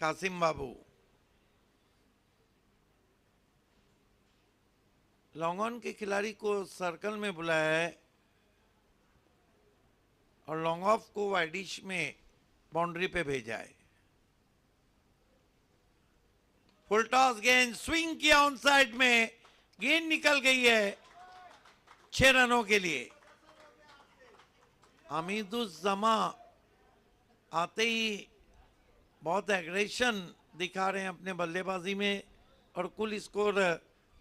Qasim Babu long on के खिलाड़ी को सर्कल में बुलाया है और लॉन्ग ऑफ को वाइडिश में बाउंड्री पे भेजा है। फुल टॉस गेंद स्विंग किया ऑन साइड में, गेंद निकल गई है 6 रनों के लिए। हमीदुज्जमा आते ही बहुत एग्रेशन दिखा रहे हैं अपने बल्लेबाजी में और कुल स्कोर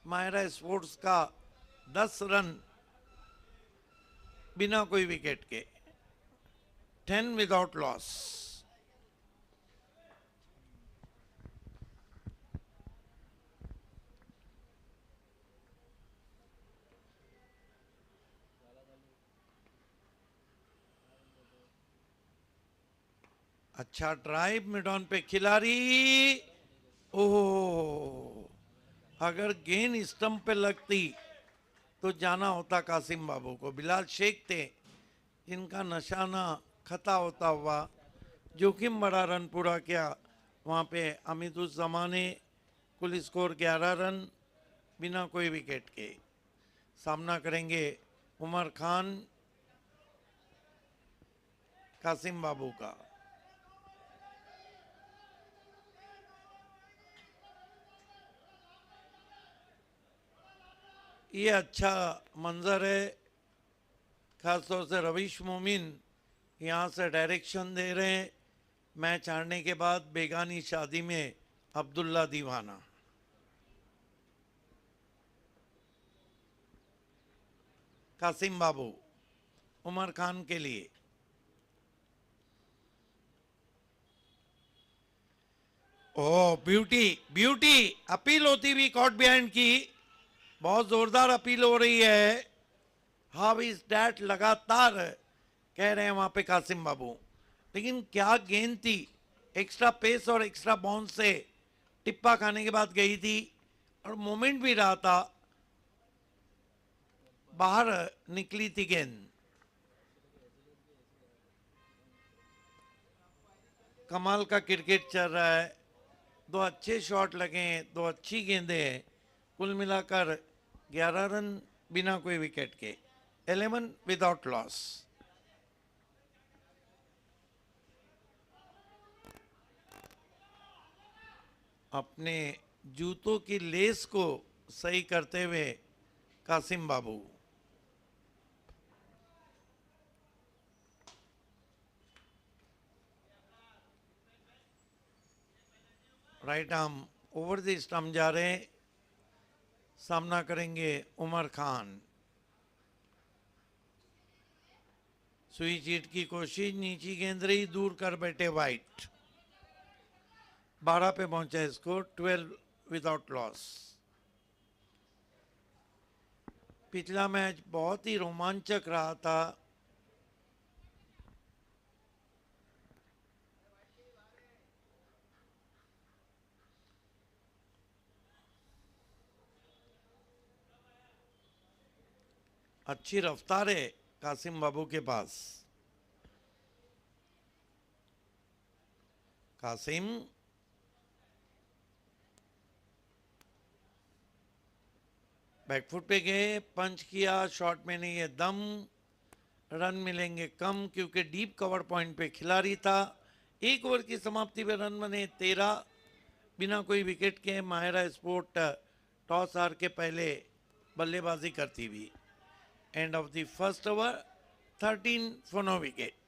मायरा स्पोर्ट्स का 10 रन बिना कोई विकेट के, 10 विदाउट लॉस। अच्छा ड्राइव मिड ऑन पे खिलाड़ी, ओह अगर गेंद स्टंप पे लगती तो जाना होता कासिम बाबू को। बिलाल शेख थे जिनका निशाना खता होता हुआ जोखिम बड़ा रन पूरा किया। वहाँ पे हमीदुज्जमा ने कुल स्कोर 11 रन बिना कोई विकेट के। सामना करेंगे उमर खान कासिम बाबू का। ये अच्छा मंजर है, खासतौर से रवीश मोमिन यहाँ से डायरेक्शन दे रहे हैं मैच हारने के बाद बेगानी शादी में अब्दुल्ला दीवाना। कासिम बाबू उमर खान के लिए। ओह ब्यूटी ब्यूटी, अपील होती हुई कॉट बिहाइंड की, बहुत जोरदार अपील हो रही है। हाउ इज डैट लगातार कह रहे हैं वहां पे कासिम बाबू, लेकिन क्या गेंद थी, एक्स्ट्रा पेस और एक्स्ट्रा बाउंस से टिप्पा खाने के बाद गई थी और मोमेंट भी रहा था, बाहर निकली थी गेंद। कमाल का क्रिकेट चल रहा है, दो अच्छे शॉट लगे हैं, दो अच्छी गेंदें हैं, कुल मिलाकर 11 रन बिना कोई विकेट के, 11 विदाउट लॉस। अपने जूतों की लेस को सही करते हुए Qasim Babu. Right arm over the stump जा रहे हैं। सामना करेंगे उमर खान। सुई चीट की कोशिश, नीची गेंद रही, दूर कर बैठे वाइट। 12 पे पहुंचा स्कोर, 12 विदाउट लॉस। पिछला मैच बहुत ही रोमांचक रहा था। अच्छी रफ्तार है कासिम बाबू के पास। कासिम बैकफुट पे गए, पंच किया, शॉट में नहीं है दम, रन मिलेंगे कम क्योंकि डीप कवर पॉइंट पे खिलाड़ी था। एक ओवर की समाप्ति में रन बने 13 बिना कोई विकेट के। माहिरा स्पोर्ट टॉस हार के पहले बल्लेबाजी करती हुई। End of the first over, 13 for no wicket.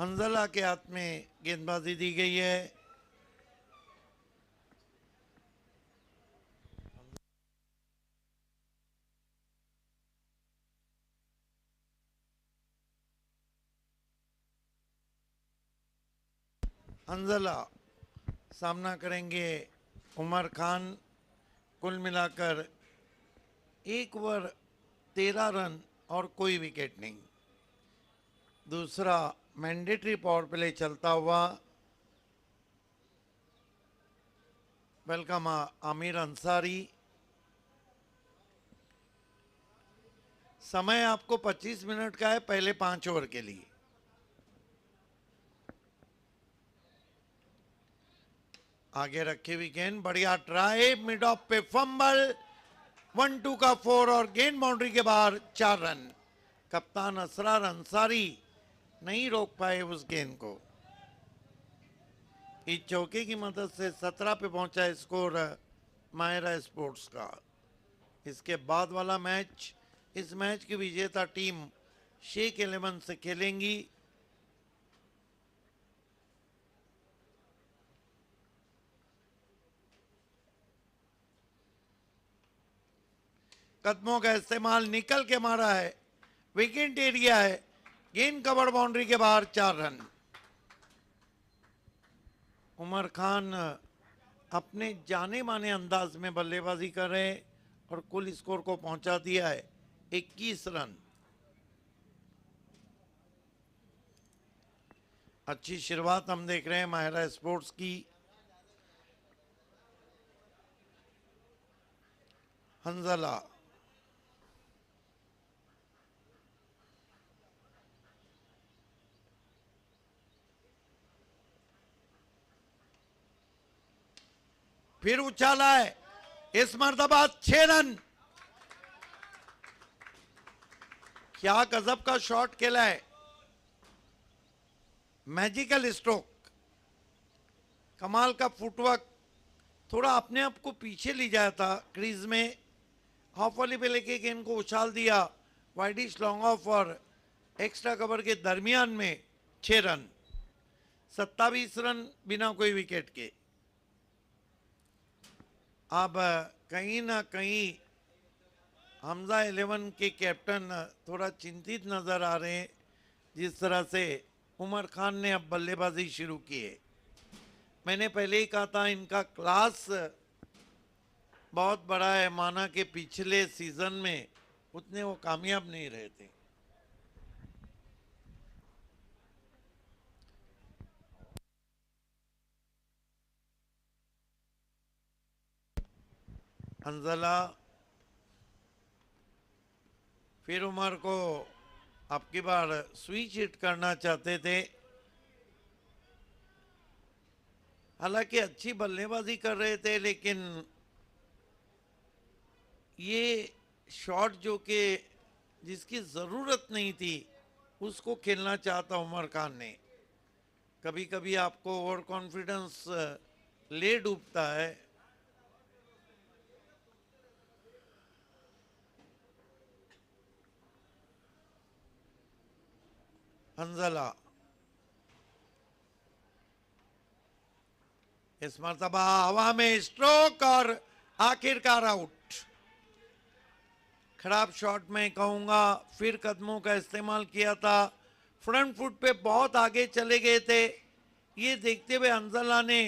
Hanzala के हाथ में गेंदबाजी दी गई है। हंजला सामना करेंगे उमर खान। कुल मिलाकर 1 ओवर 13 रन और कोई विकेट नहीं। दूसरा मैंडेटरी पावर प्ले चलता हुआ। वेलकम आमिर अंसारी। समय आपको 25 मिनट का है पहले 5 ओवर के लिए। आगे रखे हुई गेंद, बढ़िया ट्राई, मिड ऑफ पे फंबल, 1-2 का 4 और गेंद बाउंड्री के बाहर 4 रन। कप्तान असरार अंसारी नहीं रोक पाए उस गेंद को। इस चौके की मदद से 17 पे पहुंचा स्कोर मायरा स्पोर्ट्स का। इसके बाद वाला मैच, इस मैच की विजेता टीम शेख 11 से खेलेंगी। कदमों का इस्तेमाल, निकल के मारा है, विकेट एरिया है, गेंद कवर बाउंड्री के बाहर 4 रन। उमर खान अपने जाने माने अंदाज में बल्लेबाजी कर रहे हैं और कुल स्कोर को पहुंचा दिया है 21 रन। अच्छी शुरुआत हम देख रहे हैं माहिरा स्पोर्ट्स की। हंजला फिर उछाला है, इस मर्तबा 6 रन। क्या गजब का शॉट खेला है, मैजिकल स्ट्रोक, कमाल का फुटवर्क। थोड़ा अपने आप को पीछे ले जाया था क्रीज में, हाफ वाली पे लेके गेंद को उछाल दिया, वाइडिश लॉन्ग ऑफ और एक्स्ट्रा कवर के दरमियान में 6 रन, 27 रन बिना कोई विकेट के। अब कहीं ना कहीं हमजा 11 के कैप्टन थोड़ा चिंतित नजर आ रहे हैं, जिस तरह से उमर खान ने अब बल्लेबाजी शुरू की है। मैंने पहले ही कहा था इनका क्लास बहुत बड़ा है, माना कि पिछले सीजन में उतने वो कामयाब नहीं रहे थे। अंजला फिर उमर को अब की बार स्विच हिट करना चाहते थे, हालांकि अच्छी बल्लेबाजी कर रहे थे, लेकिन ये शॉट जो कि जिसकी ज़रूरत नहीं थी उसको खेलना चाहता उमर खान ने। कभी कभी आपको ओवर कॉन्फिडेंस ले डूबता है। हंजला इस मरतबा हवा में स्ट्रोक और आखिरकार आउट। खराब शॉट में कहूंगा, फिर कदमों का इस्तेमाल किया था, फ्रंट फुट पे बहुत आगे चले गए थे। ये देखते हुए हंजला ने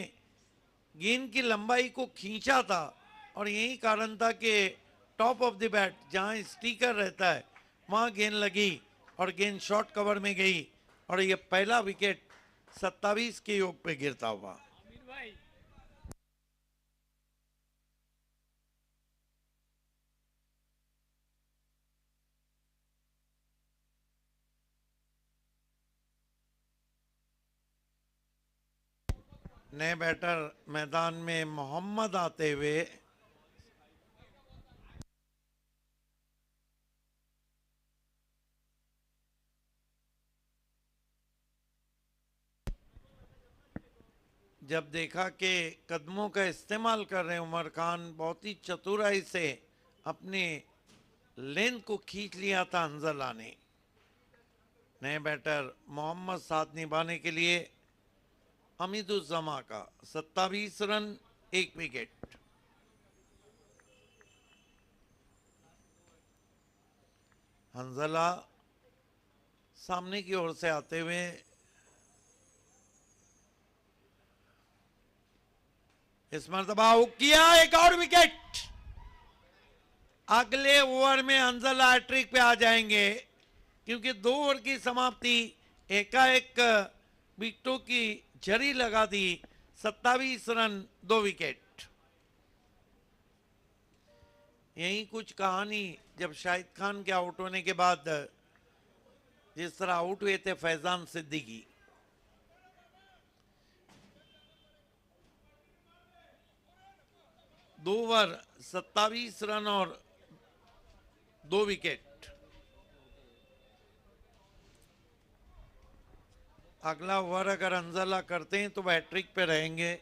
गेंद की लंबाई को खींचा था और यही कारण था कि टॉप ऑफ द बैट जहां स्टिकर रहता है वहां गेंद लगी और गेंद शॉर्ट कवर में गई और ये पहला विकेट 27 के योग पे गिरता हुआ। नए बैटर मैदान में मोहम्मद आते हुए, जब देखा कि कदमों का इस्तेमाल कर रहे हैं उमर खान, बहुत ही चतुराई से अपने लेंथ को खींच लिया था हंजला ने। नए बैटर मोहम्मद साथ निभाने के लिए अमीदुज्जमा का 27 रन 1 विकेट। हंजला सामने की ओर से आते हुए इस मरतबा हुक किया, एक और विकेट। अगले ओवर में अंजल हैट्रिक पे आ जाएंगे, क्योंकि 2 ओवर की समाप्ति एकाएक विकेटों की झड़ी लगा दी। 27 रन 2 विकेट। यही कुछ कहानी जब शाहिद खान के आउट होने के बाद जिस तरह आउट हुए थे फैजान सिद्दीकी। दो ओवर 27 रन और 2 विकेट। अगला ओवर अगर अंजला करते हैं तो हैट्रिक पे रहेंगे।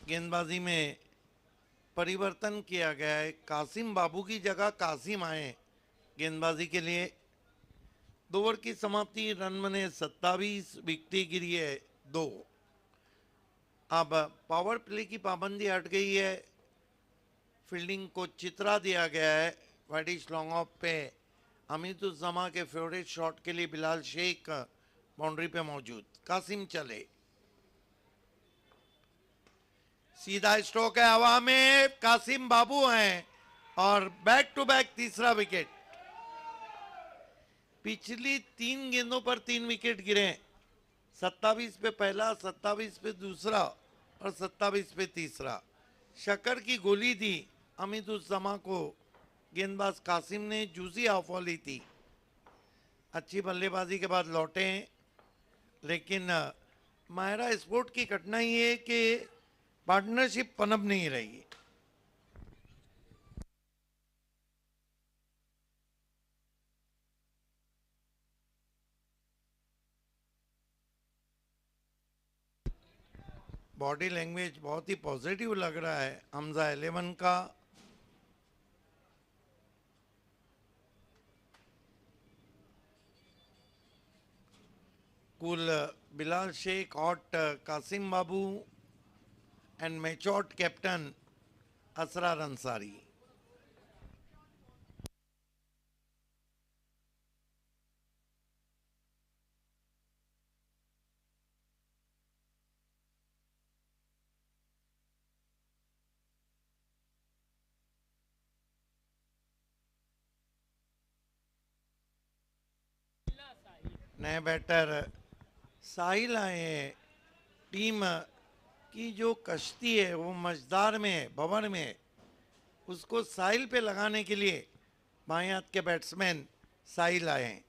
गेंदबाजी में परिवर्तन किया गया है। कासिम बाबू की जगह कासिम आए गेंदबाजी के लिए। 2 ओवर की समाप्ति, रन बने 27, विकेट गिरी है 2। अब पावर प्ले की पाबंदी हट गई है। फील्डिंग को चित्रा दिया गया है। वाइडिश लॉन्ग ऑफ पे अमीतुज्जमा के फेवरेट शॉट के लिए बिलाल शेख बाउंड्री पे मौजूद। कासिम चले, सीधा स्ट्रोक है हवा में, कासिम बाबू हैं और बैक टू बैक तीसरा विकेट। पिछली 3 गेंदों पर 3 विकेट गिरे। 27 पे पहला, 27 पे दूसरा और 27 पे तीसरा। शक्कर की गोली दी अमीतुज्जमा को गेंदबाज कासिम ने। जूसी ऑफ ली थी। अच्छी बल्लेबाजी के बाद लौटे, लेकिन मायरा स्पोर्ट की कठिनाई है कि पार्टनरशिप पनप नहीं रही। बॉडी लैंग्वेज बहुत ही पॉजिटिव लग रहा है हमजा 11 का। कुल बिलाल शेख, हॉट कासिम बाबू एंड मैचॉट कैप्टन असरार अंसारी। नए बैटर साहिल आए हैं। टीम की जो कश्ती है वो मझदार में, भंवर में, उसको साहिल पे लगाने के लिए बाएं हाथ के बैट्समैन साहिल आए हैं।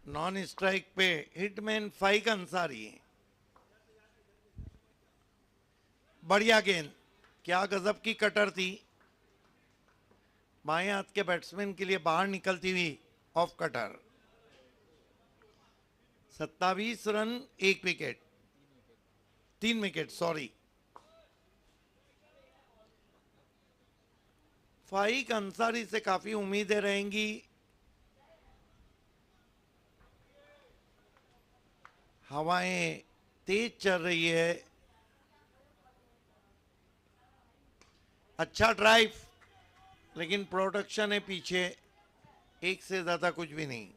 नॉन स्ट्राइक पे हिटमैन फाइक अंसारी। बढ़िया गेंद, क्या गजब की कटर थी। बाएं हाथ के बैट्समैन के लिए बाहर निकलती हुई off cutter. 27 run 1 wicket, 3 wicket sorry. Faiq Ansari से काफी उम्मीदें रहेंगी। हवाएं तेज चल रही है। अच्छा ड्राइव, लेकिन प्रोडक्शन है पीछे, एक से ज्यादा कुछ भी नहीं।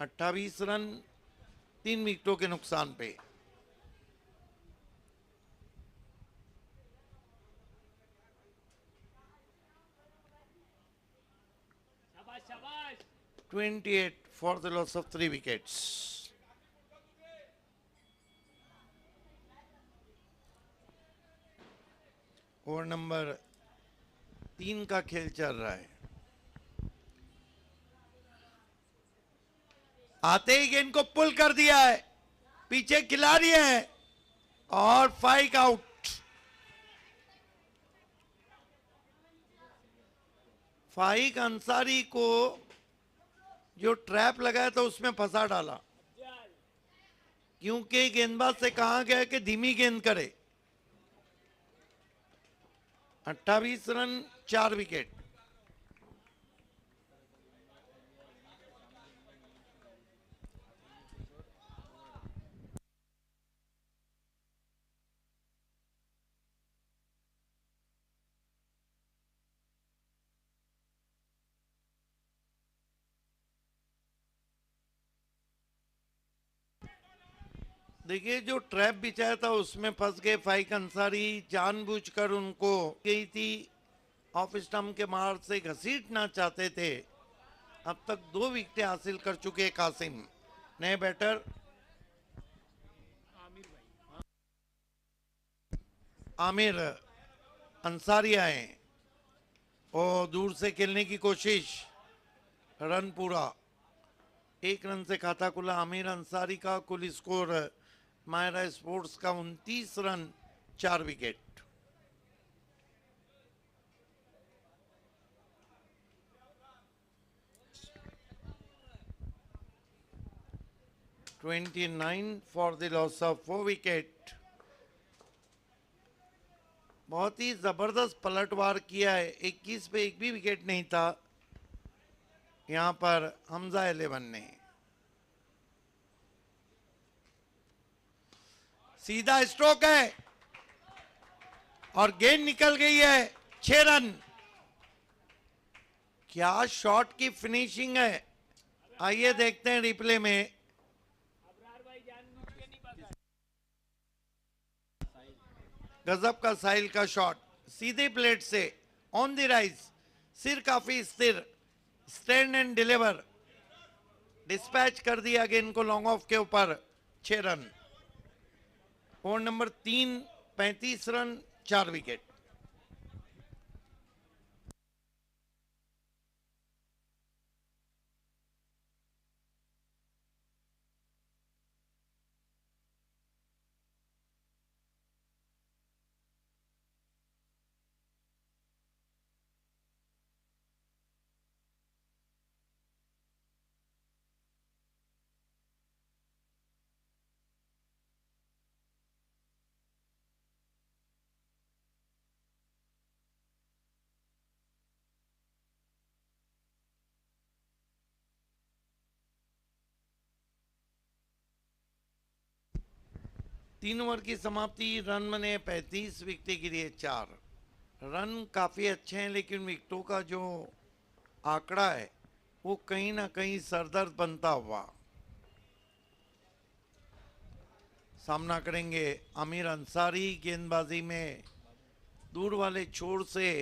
28 रन 3 विकेटों के नुकसान पे। शाबाश। 28 for the loss of 3 wickets. Over number 3 का खेल चल रहा है। आते ही गेंद को पुल कर दिया है, पीछे खिलाड़ी है और फाइक आउट। फाइक अंसारी को जो ट्रैप लगाया था उसमें फंसा डाला, क्योंकि गेंदबाज से कहा गया कि धीमी गेंद करे। 28 रन 4 विकेट। देखिए जो ट्रैप बिछाया था उसमें फंस गए फाइक अंसारी, जानबूझकर उनको गई थी, ऑफ स्टंप के मार से घसीटना चाहते थे। अब तक 2 विकेट हासिल कर चुके कासिम। नए बैटर आमिर अंसारी आए और दूर से खेलने की कोशिश, रन पूरा। 1 रन से खाता खुला आमिर अंसारी का। कुल स्कोर मायरा स्पोर्ट्स का 29 run 4 wicket. $29 for the loss of 4 wicket. बहुत ही जबरदस्त पलटवार किया है। 21 पे एक भी विकेट नहीं था यहां पर हमजा 11 ने। सीधा स्ट्रोक है और गेंद निकल गई है। 6 रन। क्या शॉट की फिनिशिंग है, आइए देखते हैं रिप्ले में। गजब का साहिल का शॉट, सीधे प्लेट से ऑन द राइज, सिर काफी स्थिर, स्टैंड एंड डिलीवर, डिस्पैच कर दिया गेंद को लॉन्ग ऑफ के ऊपर। 6 run. Over number 3 35 run 4 wicket. तीन ओवर की समाप्ति, रन बने 35, विकेटें गिरी 4। रन काफी अच्छे हैं लेकिन विकेटों का जो आंकड़ा है वो कहीं ना कहीं सरदर्द बनता हुआ। सामना करेंगे आमिर अंसारी। गेंदबाजी में दूर वाले छोर से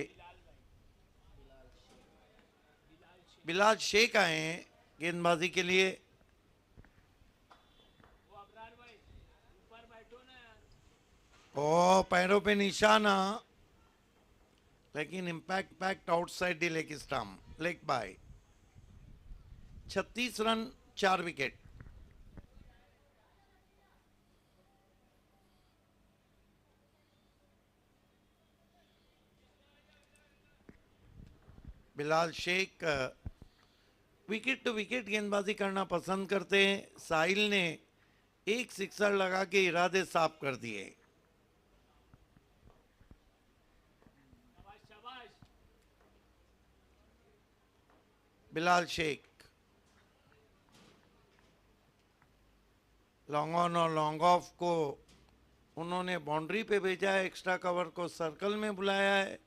बिलाल शेख आए हैं गेंदबाजी के लिए। ओ पैरों पे निशाना, लेकिन impact pact outside the leg stump, leg bye. 36 run 4 wicket. Bilal Shaikh wicket to wicket गेंदबाजी करना पसंद करते हैं। साहिल ने एक सिक्सर लगा के इरादे साफ कर दिए। बिलाल शेख लॉन्ग ऑन और लॉन्ग ऑफ को उन्होंने बाउंड्री पे भेजा है, एक्स्ट्रा कवर को सर्कल में बुलाया है।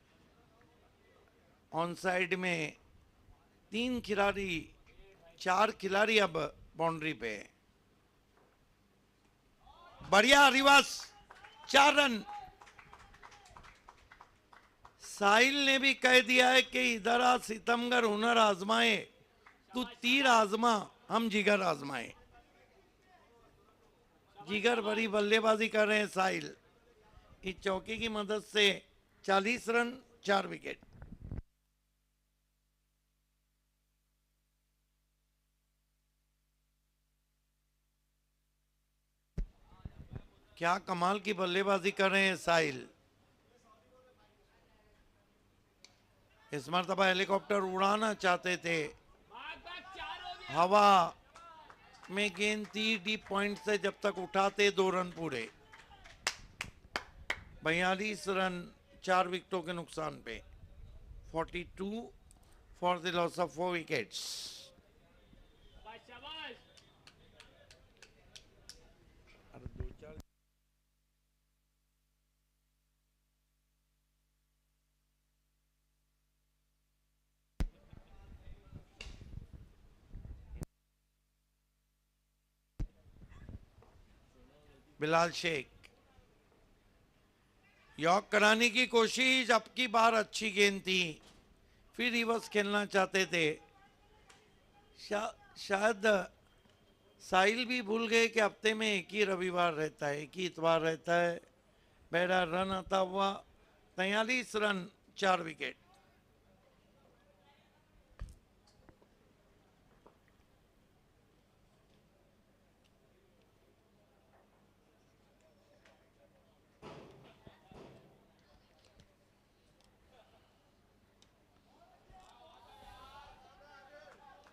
ऑन साइड में 3 खिलाड़ी, 4 खिलाड़ी अब बाउंड्री पे। बढ़िया रिवर्स, 4 रन। साहिल ने भी कह दिया है कि इधर आ सितमगर, हुनर आजमाए, तू तीर आजमा, हम जिगर आजमाए। जिगर भरी बल्लेबाजी कर रहे हैं साहिल। इस चौके की मदद से 40 रन 4 विकेट। क्या कमाल की बल्लेबाजी कर रहे हैं साहिल। इस मरतबा हेलीकॉप्टर उड़ाना चाहते थे, हवा में गेंद थी, डीप पॉइंट से जब तक उठाते 2 रन पूरे। 42 रन 4 विकेटों के नुकसान पे। 42 for the loss of 4 wickets. Bilal Shaikh york कराने की कोशिश, अब की बार अच्छी गेंद थी, फिर रिवर्स खेलना चाहते थे। शायद साहिल भी भूल गए कि हफ्ते में एक ही रविवार रहता है, एक ही इतवार रहता है। बहरा रन आता हुआ 43 रन 4 विकेट।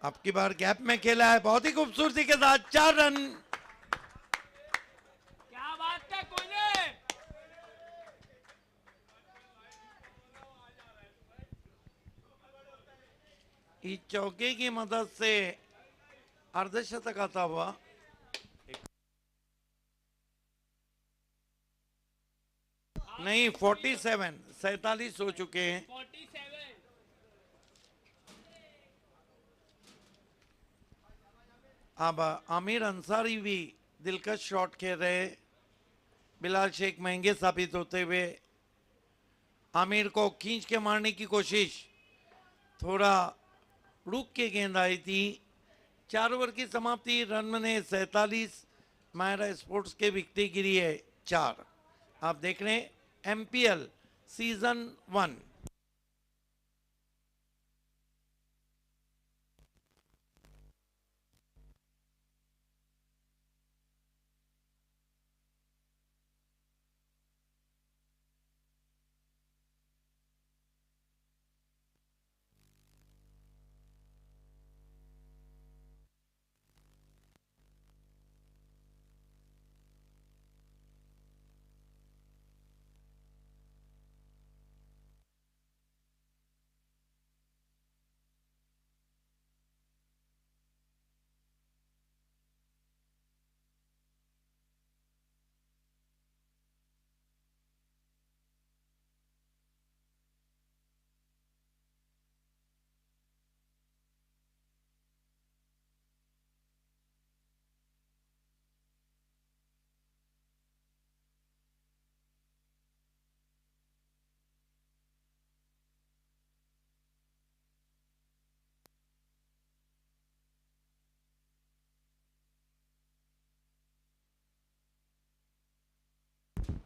अब की बार गैप में खेला है, बहुत ही खूबसूरती के साथ 4 रन। क्या बात है कोहली। इस चौके की मदद से अर्धशतक आता हुआ। नहीं, 47 हो चुके हैं। 47। अब आमिर अंसारी भी दिलकश शॉट खेल रहे। बिलाल शेख महंगे साबित होते हुए। आमिर को खींच के मारने की कोशिश, थोड़ा रुक के गेंद आई थी। 4 ओवर की समाप्ति, रन बने 47। मायरा स्पोर्ट्स के विकेट गिरी है 4। आप देख रहे हैं एमपीएल सीजन 1।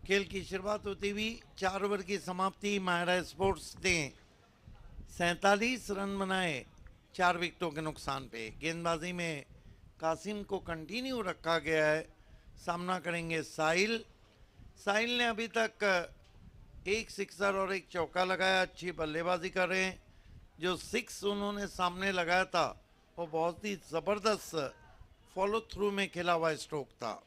खेल की शुरुआत होती हुई 4 ओवर की समाप्ति, मायरा स्पोर्ट्स ने 47 रन बनाए 4 विकेटों के नुकसान पे। गेंदबाजी में कासिम को कंटिन्यू रखा गया है। सामना करेंगे साहिल। साहिल ने अभी तक एक सिक्सर और एक चौका लगाया, अच्छी बल्लेबाजी कर रहे हैं। जो 6 उन्होंने सामने लगाया था वो बहुत ही ज़बरदस्त फॉलो थ्रू में खेला हुआ स्ट्रोक था।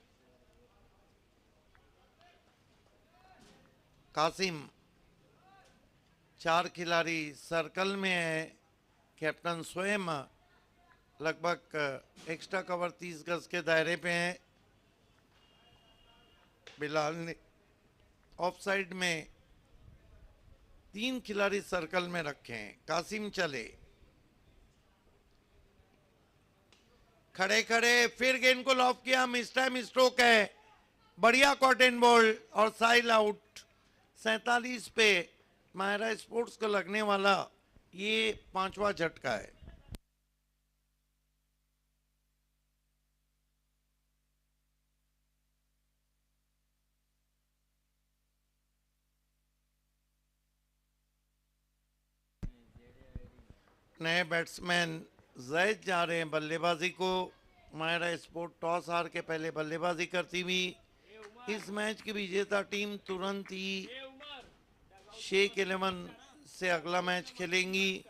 कासिम, 4 खिलाड़ी सर्कल में है, कैप्टन स्वयं लगभग एक्स्ट्रा कवर 30 गज के दायरे पे हैं। बिलाल ने ऑफ साइड में 3 खिलाड़ी सर्कल में रखे हैं। कासिम चले, खड़े खड़े, फिर गेंद को लॉफ किया, मिस टाइम स्ट्रोक है, बढ़िया कॉटन बॉल और साइल आउट। 47 पे मायरा स्पोर्ट्स को लगने वाला ये 5वां झटका है। नए बैट्समैन जैद जा रहे हैं बल्लेबाजी को। मायरा स्पोर्ट टॉस हार के पहले बल्लेबाजी करती हुई। इस मैच की विजेता टीम तुरंत ही शेख 11 से अगला मैच खेलेंगी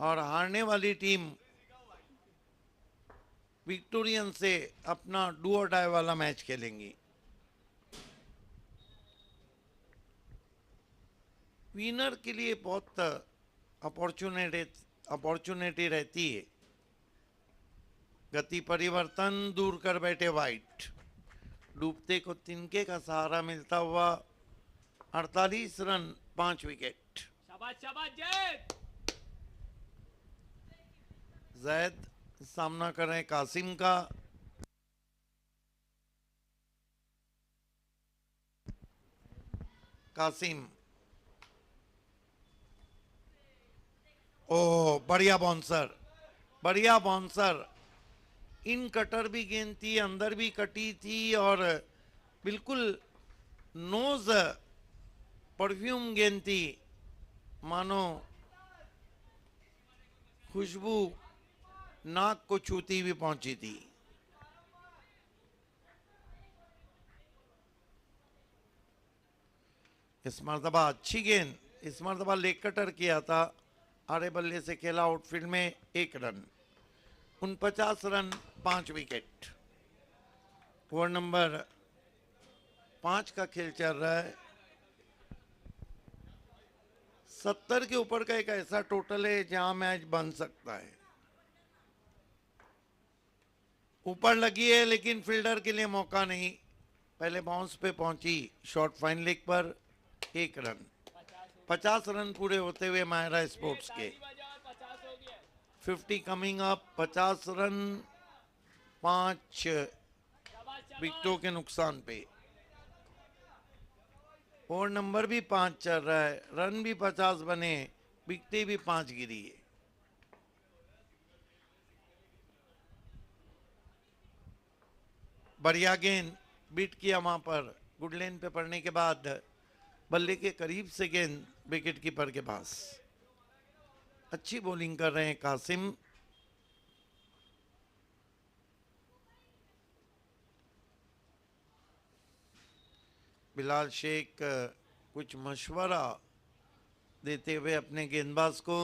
और हारने वाली टीम विक्टोरियन से अपना डू और डाई वाला मैच खेलेंगी। विनर के लिए बहुत अपॉर्चुनिटी रहती है। गति परिवर्तन दूर कर बैठे वाइट। डूबते को तिनके का सहारा मिलता हुआ 48 रन 5 विकेट। शाबाश शाबाश जैद। जैद सामना कर रहे हैं कासिम का। कासिम, ओह बढ़िया बाउंसर, बढ़िया बाउंसर। इन कटर भी गेंद थी, अंदर भी कटी थी और बिल्कुल नोज परफ्यूम गेंद थी, मानो खुशबू नाक को छूती हुई पहुंची थी। इस मर्तबा अच्छी गेंद, इस मर्तबा लेग कटर किया था। आड़े बल्ले से खेला आउटफील्ड में 1 run. 49 run 5 wicket. Over number 5 का खेल चल रहा है। 70 के ऊपर का एक ऐसा टोटल है जहां मैच बन सकता है। ऊपर लगी है लेकिन फील्डर के लिए मौका नहीं। पहले बाउंस पे पहुंची, शॉर्ट फाइन लेग पर 1 रन। 50 रन पूरे होते हुए मायरा स्पोर्ट्स के। 50 कमिंग अप। 50 रन 5 विकेटों के नुकसान पे। ओवर नंबर भी 5 चल रहा है। रन भी 50 बने, विकेटें भी 5 गिरी है। बढ़िया गेंद बीट किया वहां पर। गुड लेन पे पड़ने के बाद बल्ले के करीब से गेंद विकेट कीपर के पास। अच्छी बॉलिंग कर रहे हैं कासिम। बिलाल शेख कुछ मशवरा देते हुए अपने गेंदबाज को।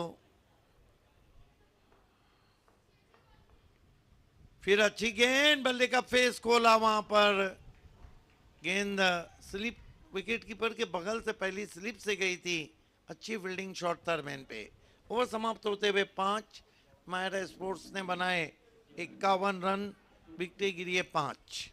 फिर अच्छी गेंद, बल्ले का फेस खोला वहां पर। गेंद स्लिप, विकेट कीपर के बगल से पहली स्लिप से गई थी। अच्छी फील्डिंग शॉट था मैन पे। ओवर समाप्त होते हुए 5। मायरा स्पोर्ट्स ने बनाए 51 रन, विकेटें गिरी है 5।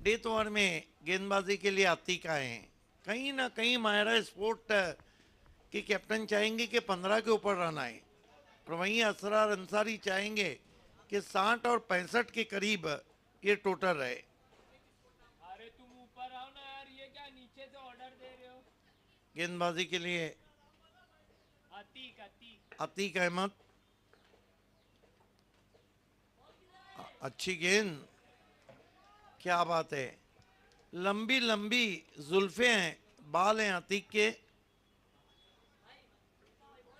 डेथ ओवर में गेंदबाजी के लिए आतिक आए हैं। कहीं ना कहीं मायरा स्पोर्ट के कैप्टन चाहेंगे कि 15 के ऊपर रन आए और वहीं असरार अंसारी चाहेंगे कि 60 और 65 के करीब ये टोटल रहे। अरे तुम ऊपर आओ ना यार, ये क्या नीचे से ऑर्डर दे रहे हो? गेंदबाजी के लिए अतीक अतीक। अतीक अहमद। अच्छी गेंद, क्या बात है। लंबी लंबी जुल्फे हैं, बाल हैं अतीक के।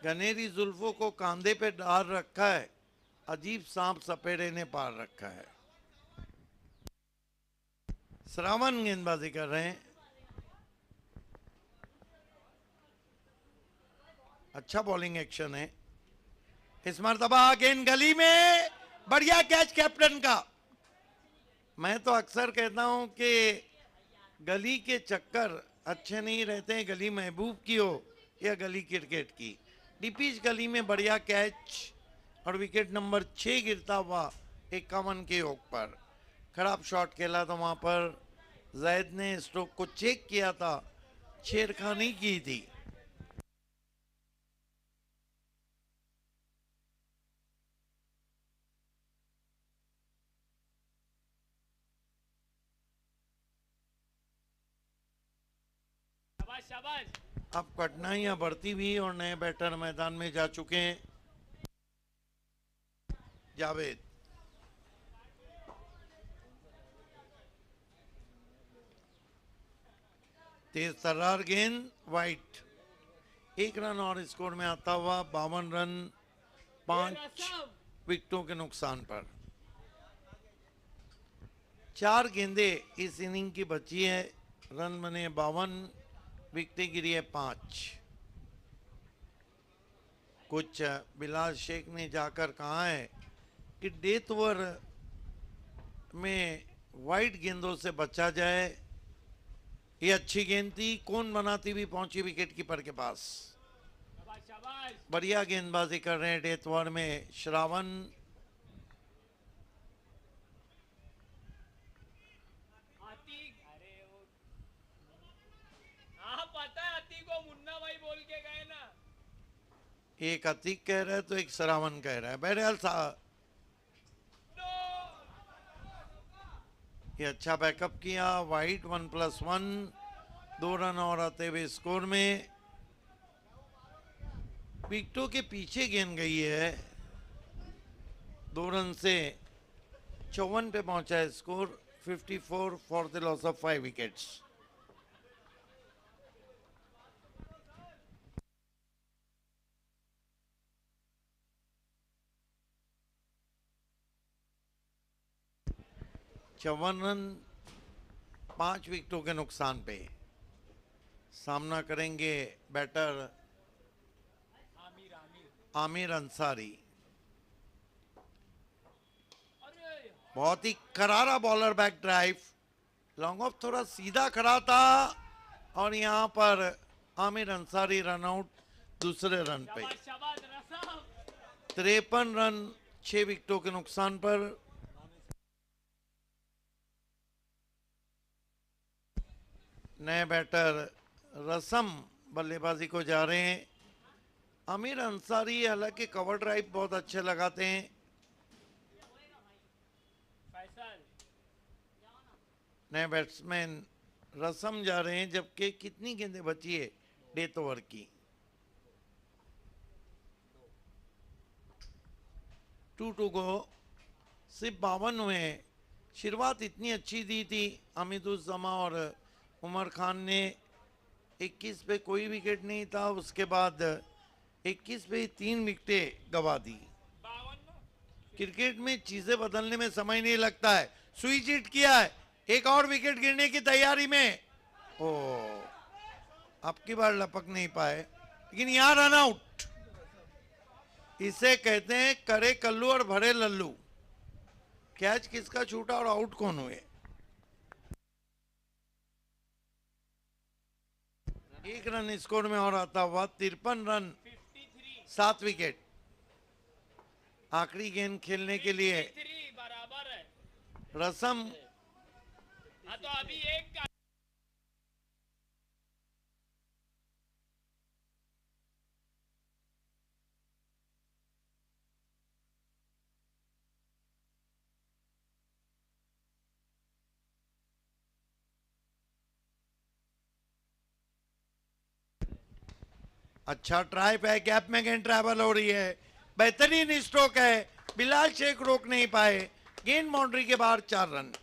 घनेरी जुल्फों को कांधे पे डाल रखा है। अजीब सांप सपेरे ने पार रखा है। श्रावण गेंदबाजी कर रहे हैं। अच्छा बॉलिंग एक्शन है। इस मरतबा गेंद गली में, बढ़िया कैच कैप्टन का। मैं तो अक्सर कहता हूं कि गली के चक्कर अच्छे नहीं रहते हैं, गली महबूब की हो या गली क्रिकेट की। डीपीज गली में बढ़िया कैच और विकेट नंबर 6 गिरता हुआ 51 के योग पर। खराब शॉट खेला तो वहां पर जैद ने स्ट्रोक को चेक किया था, छेड़खानी की थी। शाबाश शाबाश। अब कठिनाइयां बढ़ती हुई और नए बैटर मैदान में जा चुके हैं। जावेद, तेज तर्रार गेंद, वाइट। 1 रन और स्कोर में आता हुआ 52 रन 5 रसम। विकेटों के नुकसान पर। 4 गेंदे इस इनिंग की बची है। रन बने 52, विकेटें गिरी है 5। कुछ बिलाल शेख ने जाकर कहा है कि डेथ ओवर में वाइट गेंदों से बचा जाए। ये अच्छी गेंद थी, कौन बनाती हुई पहुंची विकेट कीपर के पास। शाबाश शाबाश। बढ़िया गेंदबाजी कर रहे हैं डेथ ओवर में श्रावण। आतिक, अरे वो हाँ पता है, आतिक को मुन्ना भाई बोल के गए ना। एक अतीक कह रहा है तो एक श्रावण कह रहा है। बहरहाल नो। ये अच्छा बैकअप किया, वाइट 1+1। 2 रन और आते हुए स्कोर में। विकेटों के पीछे गेंद गई है। 2 रन से 54 पे पहुंचा है score. 54 for the loss of 5 wickets. चौवन रन 5 विकेटों के नुकसान पे। सामना करेंगे बैटर आमिर आमिर। आमिर अंसारी। अरे बहुत ही करारा bowler, back drive. Long off थोड़ा सीधा खड़ा था और यहां पर आमिर अंसारी रन आउट दूसरे रन पे। शाबाश शाबाश रसम। 53 रन 6 विकेटों के नुकसान पर। नए बैटर रसम बल्लेबाजी को जा रहे हैं। आमिर अंसारी हालांकि कवर ड्राइव बहुत अच्छे लगाते हैं। फैसल। नए बैट्समैन रसम जा रहे हैं, जबकि कितनी गेंदें बची है डेथ ओवर की। 2 को सिर्फ 52 हुए हैं। शुरुआत इतनी अच्छी दी थी हमीदुज्जमा और उमर खान ने। 21 पे कोई विकेट नहीं था, उसके बाद 21 पे 3 विकेटें गवा दी। 52। क्रिकेट में चीजें बदलने में समय नहीं लगता है। स्विच हिट किया है, एक और विकेट गिरने की तैयारी में। ओ, अब की बार लपक नहीं पाए, लेकिन यहां रन आउट। इसे कहते हैं करे कल्लू और भरे लल्लू। कैच किसका छूटा और आउट कौन हुए। 1 रन स्कोर में और आता हुआ 53 रन 53। 7 विकेट। आखिरी गेंद खेलने के लिए 53 बराबर है। रसम। हाँ तो अभी एक का। अच्छा ट्राई पे, गैप में गेंद ट्रैवल हो रही है। बेहतरीन स्ट्रोक है, बिलाल शेख रोक नहीं पाए। गेंद बाउंड्री के बाहर, 4 रन।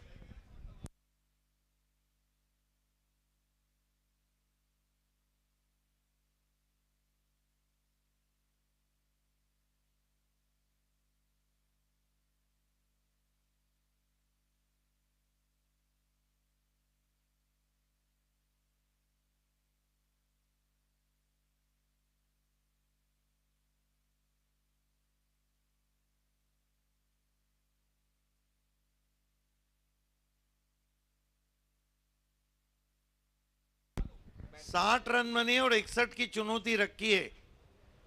60 रन बने और 61 की चुनौती रखी है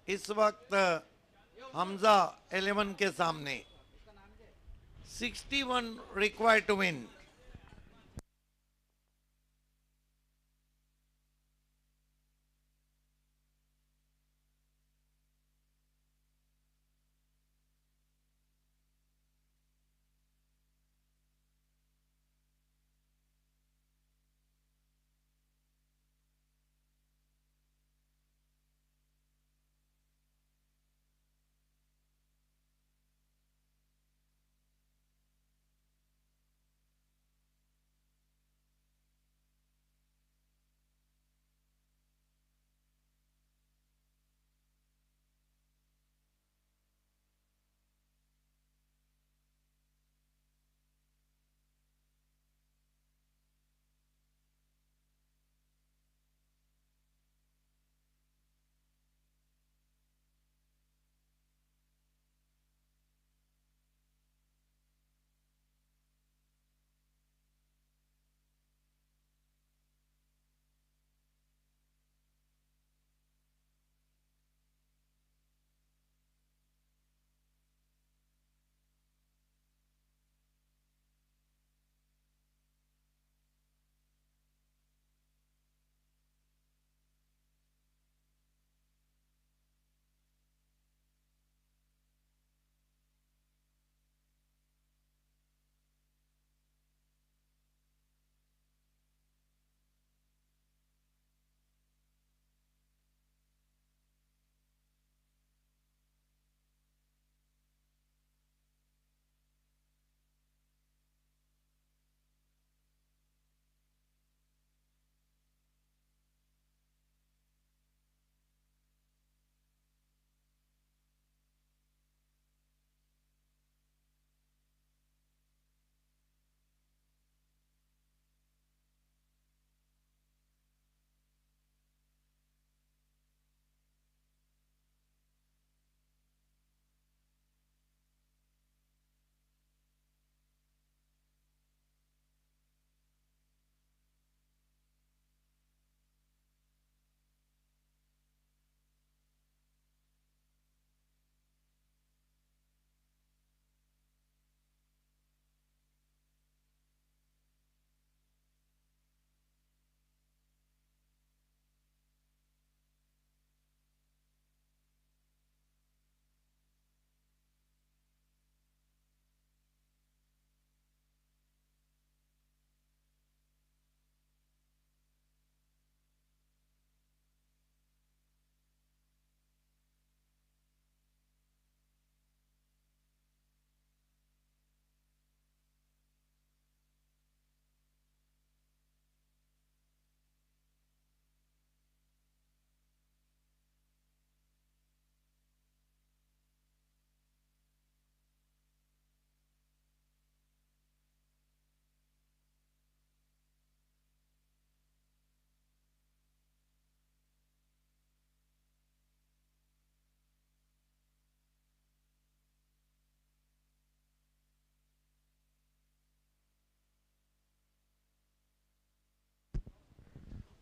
इस वक्त हमजा 11 के सामने। 61 required to win.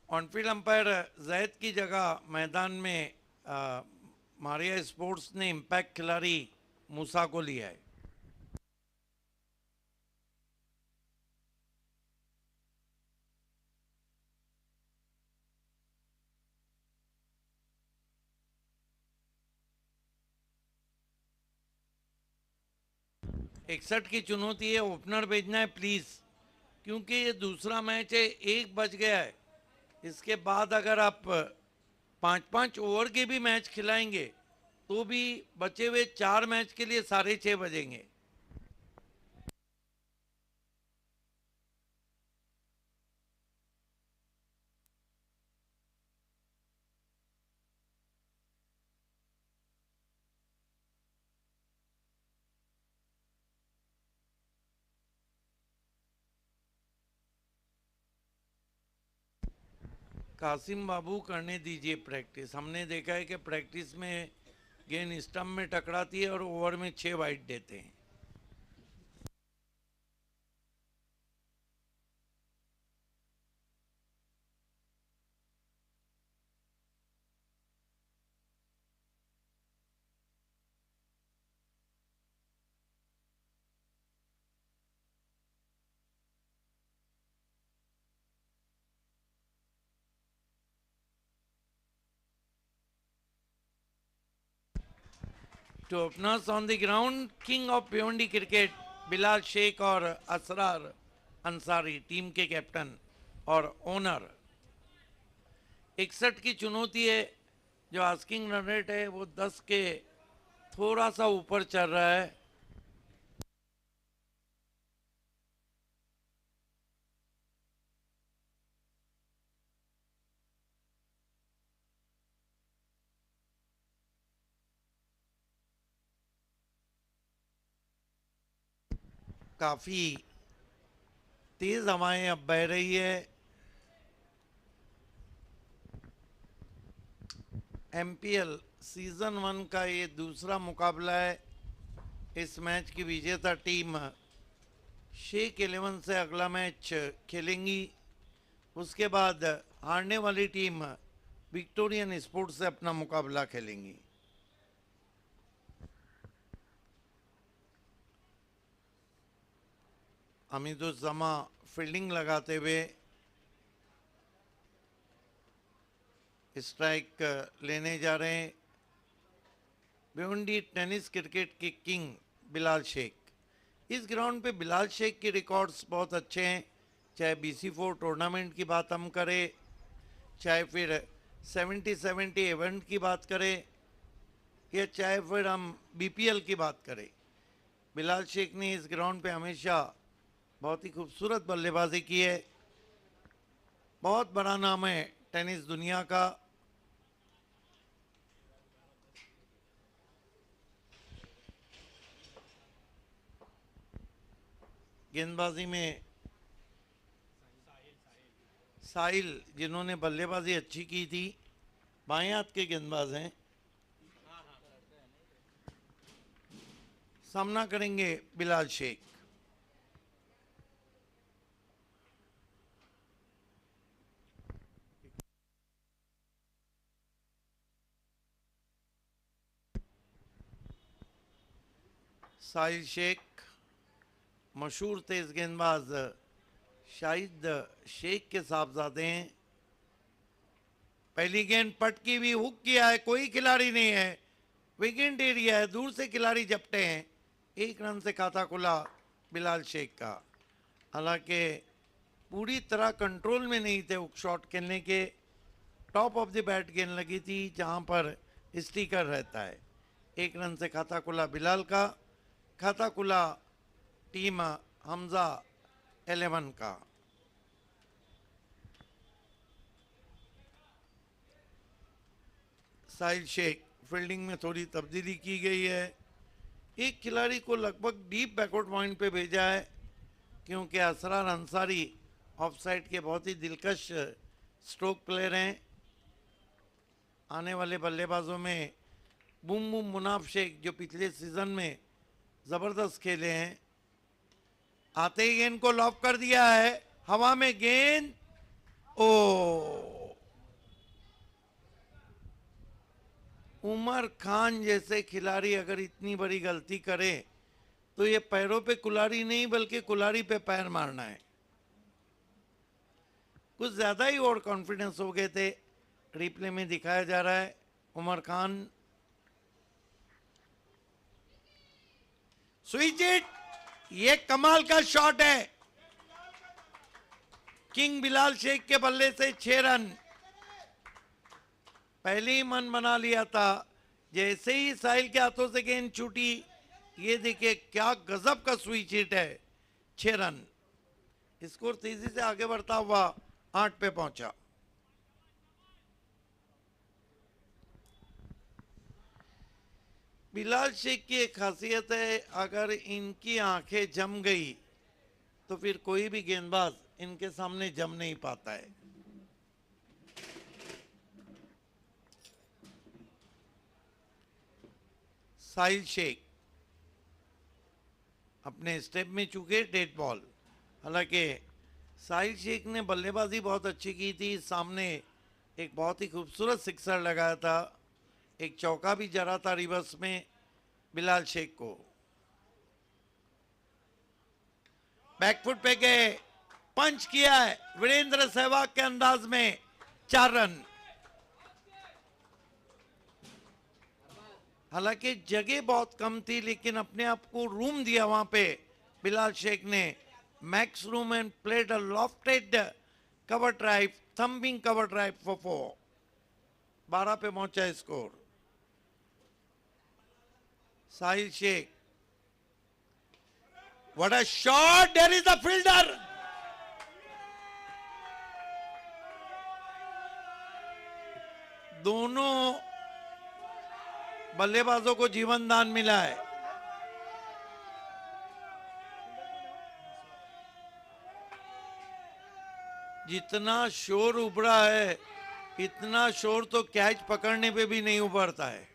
Onfield umpire Zaid की जगह मैदान में मारिया स्पोर्ट्स ने इम्पैक्ट खिलाड़ी मूसा को लिया है। इकसठ की चुनौती है, ओपनर भेजना है प्लीज, क्योंकि ये दूसरा मैच है, 1 बज गया है। इसके बाद अगर आप 5-5 ओवर के भी मैच खिलाएंगे तो भी बचे हुए 4 मैच के लिए 6:30 बजेंगे। कासिम बाबू करने दीजिए प्रैक्टिस। हमने देखा है कि प्रैक्टिस में गेंद स्टंप में टकराती है और ओवर में 6 वाइड देते हैं। To openers on the ground, king of Bhiwandi cricket Bilal Shaikh और असरार अंसारी टीम के कैप्टन और ओनर। 61 की चुनौती है, जो आस्किंग रन रेट है वो 10 के थोड़ा सा ऊपर चल रहा है। काफी तेज हवाएं अब बह रही है। एमपीएल सीजन 1 का ये दूसरा मुकाबला है। इस मैच की विजेता टीम शेख 11 से अगला मैच खेलेंगी। उसके बाद हारने वाली टीम विक्टोरियन स्पोर्ट्स से अपना मुकाबला खेलेंगी। अमीदुज्जमा फील्डिंग लगाते हुए स्ट्राइक लेने जा रहे हैं। भिवंडी टेनिस क्रिकेट के किंग बिलाल शेख। इस ग्राउंड पे बिलाल शेख के रिकॉर्ड्स बहुत अच्छे हैं, चाहे BC4 टूर्नामेंट की बात हम करें, चाहे फिर 70-70 इवेंट की बात करें, या चाहे फिर हम BPL की बात करें। बिलाल शेख ने इस ग्राउंड पे हमेशा बहुत ही खूबसूरत बल्लेबाजी की है। बहुत बड़ा नाम है टेनिस दुनिया का। गेंदबाजी में साहिल, जिन्होंने बल्लेबाजी अच्छी की थी, बाएं हाथ के गेंदबाज हैं, सामना करेंगे बिलाल शेख। साहिल शेख मशहूर तेज गेंदबाज शाहिद शेख के साहबजादे हैं। पहली गेंद पटकी भी, हुक किया है, कोई खिलाड़ी नहीं है, विकेट एरिया है, दूर से खिलाड़ी झपटे हैं। 1 रन से खाता खुला बिलाल शेख का। हालांकि पूरी तरह कंट्रोल में नहीं थे हुक शॉट खेलने के। टॉप ऑफ द बैट गेंद लगी थी जहां पर स्टिकर रहता है। 1 रन से खाता खुला बिलाल का। खाता खुला टीम हमजा 11 का। साहिल शेख फील्डिंग में थोड़ी तब्दीली की गई है। एक खिलाड़ी को लगभग डीप बैकवर्ड पॉइंट पे भेजा है, क्योंकि असरार अंसारी ऑफसाइड के बहुत ही दिलकश स्ट्रोक प्लेयर हैं। आने वाले बल्लेबाजों में बूम बूम मुनाफ शेख, जो पिछले सीजन में जबरदस्त खेले हैं। आते ही गेंद को लॉक कर दिया है, हवा में गेंद, ओ उमर खान जैसे खिलाड़ी अगर इतनी बड़ी गलती करे तो ये पैरों पे कुल्हाड़ी नहीं बल्कि कुल्हाड़ी पे पैर मारना है। कुछ ज्यादा ही ओवर कॉन्फिडेंस हो गए थे, रिप्ले में दिखाया जा रहा है। उमर खान स्विच इट, ये कमाल का शॉट है। किंग बिलाल शेख के बल्ले से 6 रन। पहले ही मन बना लिया था, जैसे ही साहिल के हाथों से गेंद छूटी, ये देखिए क्या गजब का स्विच हिट है। 6 रन। स्कोर तेजी से आगे बढ़ता हुआ 8 पे पहुंचा। बिलाल शेख की एक खासियत है, अगर इनकी आंखें जम गई तो फिर कोई भी गेंदबाज इनके सामने जम नहीं पाता है। साहिल शेख अपने स्टेप में चूके डेड बॉल। हालांकि साहिल शेख ने बल्लेबाजी बहुत अच्छी की थी, सामने एक बहुत ही खूबसूरत सिक्सर लगाया था, एक चौका भी जरा था रिवर्स में बिलाल शेख को। बैकफुट पे गए, पंच किया है वीरेंद्र सहवाग के अंदाज में, 4 रन। हालांकि जगह बहुत कम थी लेकिन अपने आप को रूम दिया वहां पे बिलाल शेख ने, makes room and played a lofted cover drive, thumping cover drive for 4। 12 पे पहुंचा स्कोर। Sahil Sheikh, what a shot, there is the fielder. दोनों बल्लेबाजों को जीवन दान मिला है। जितना शोर उभरा है इतना शोर तो कैच पकड़ने पे भी नहीं उभरता है।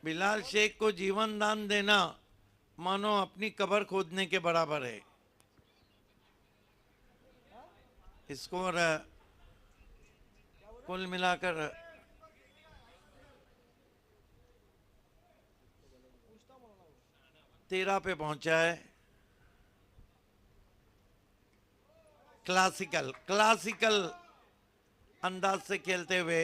बिलाल शेख को जीवन दान देना मानो अपनी कब्र खोदने के बराबर है। स्कोर कुल मिलाकर 13 पे पहुंचा है। क्लासिकल अंदाज से खेलते हुए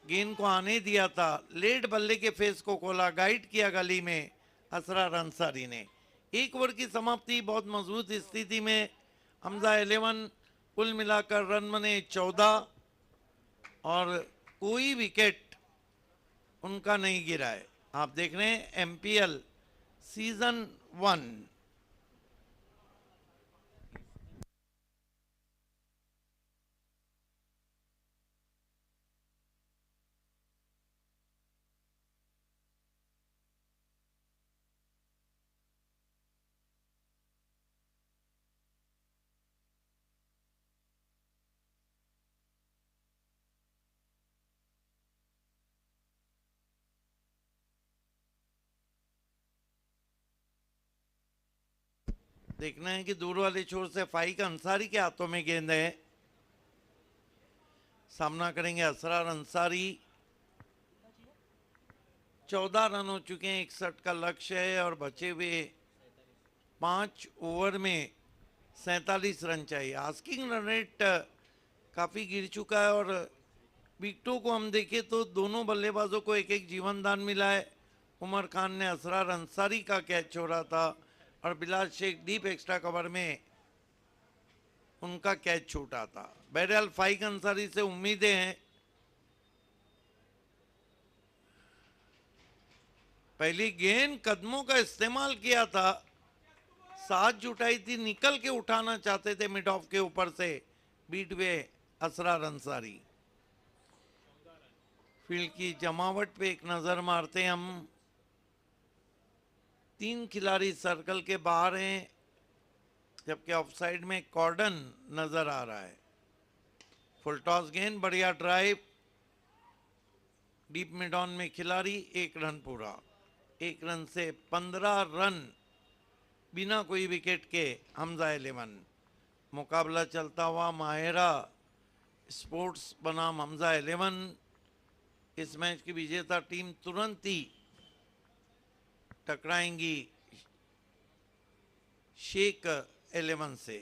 गेंद को आने दिया था, लेट बल्ले के फेस को खोला, गाइड किया गली में असरार अंसारी ने। एक ओवर की समाप्ति बहुत मजबूत स्थिति में। हमजा 11, कुल मिलाकर रन बने 14 और कोई विकेट उनका नहीं गिरा है। आप देख रहे हैं एमपीएल सीजन 1। देखना है कि दूर वाले छोर से फाइक अंसारी के हाथों में गेंद है। सामना करेंगे असरार अंसारी। 14 रन हो चुके हैं, 61 का लक्ष्य है और बचे हुए 5 ओवर में 47 रन चाहिए। आस्किंग रन रेट काफी गिर चुका है और विकेटों को हम देखें तो दोनों बल्लेबाजों को एक एक जीवन दान मिला है। उमर खान ने असरार अंसारी का कैच छोड़ा था और Bilal Shaikh deep extra cover में उनका कैच छूटा था। बहरहाल फाइक अंसारी से उम्मीदें हैं। पहली गेंद कदमों का इस्तेमाल किया था, साथ जुटाई थी, निकल के उठाना चाहते थे मिड ऑफ के ऊपर से बीट वे असरार अंसारी। फील्ड की जमावट पे एक नजर मारते हैं हम। 3 खिलाड़ी सर्कल के बाहर हैं जबकि ऑफसाइड में कॉर्डन नजर आ रहा है। फुल टॉस गेंद, बढ़िया ड्राइव, डीप मिड ऑन में खिलाड़ी, 1 रन पूरा। 1 रन से 15 रन बिना कोई विकेट के हमजा 11। मुकाबला चलता हुआ माहिरा स्पोर्ट्स बनाम हमजा 11। इस मैच की विजेता टीम तुरंत ही टकराएंगी शेख 11 से।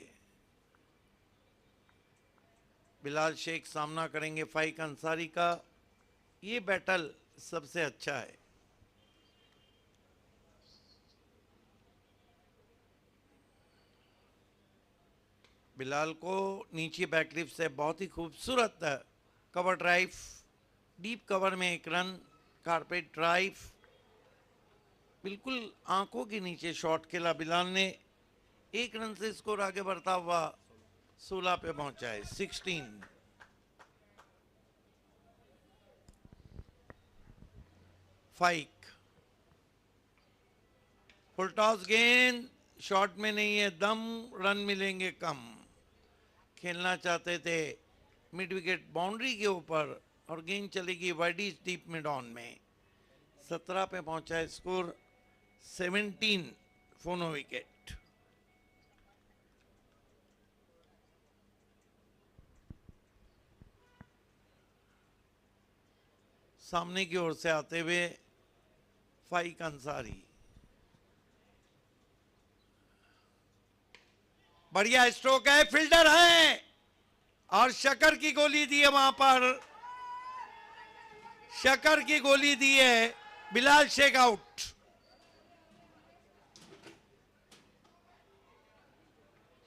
बिलाल शेख सामना करेंगे फाइक अंसारी का। ये बैटल सबसे अच्छा है। बिलाल को नीचे बैकलिप से बहुत ही खूबसूरत कवर ड्राइव, डीप कवर में 1 रन, कारपेट ड्राइव, बिल्कुल आंखों के नीचे शॉट खेला बिलाल ने। 1 रन से स्कोर आगे बढ़ता हुआ 16 पे पहुंचा है, 16। फाइक, फुल टॉस गेंद, शॉट में नहीं है दम, रन मिलेंगे कम। खेलना चाहते थे मिड विकेट बाउंड्री के ऊपर और गेंद चलेगी वाइडीज डीप मिड ऑन में। 17 पे पहुंचा है स्कोर, 17 फोनो विकेट। सामने की ओर से आते हुए फाइक अंसारी, बढ़िया स्ट्रोक है, फील्डर है, और शकर की गोली दी है वहां पर, शकर की गोली दी है, Bilal Shaikh out.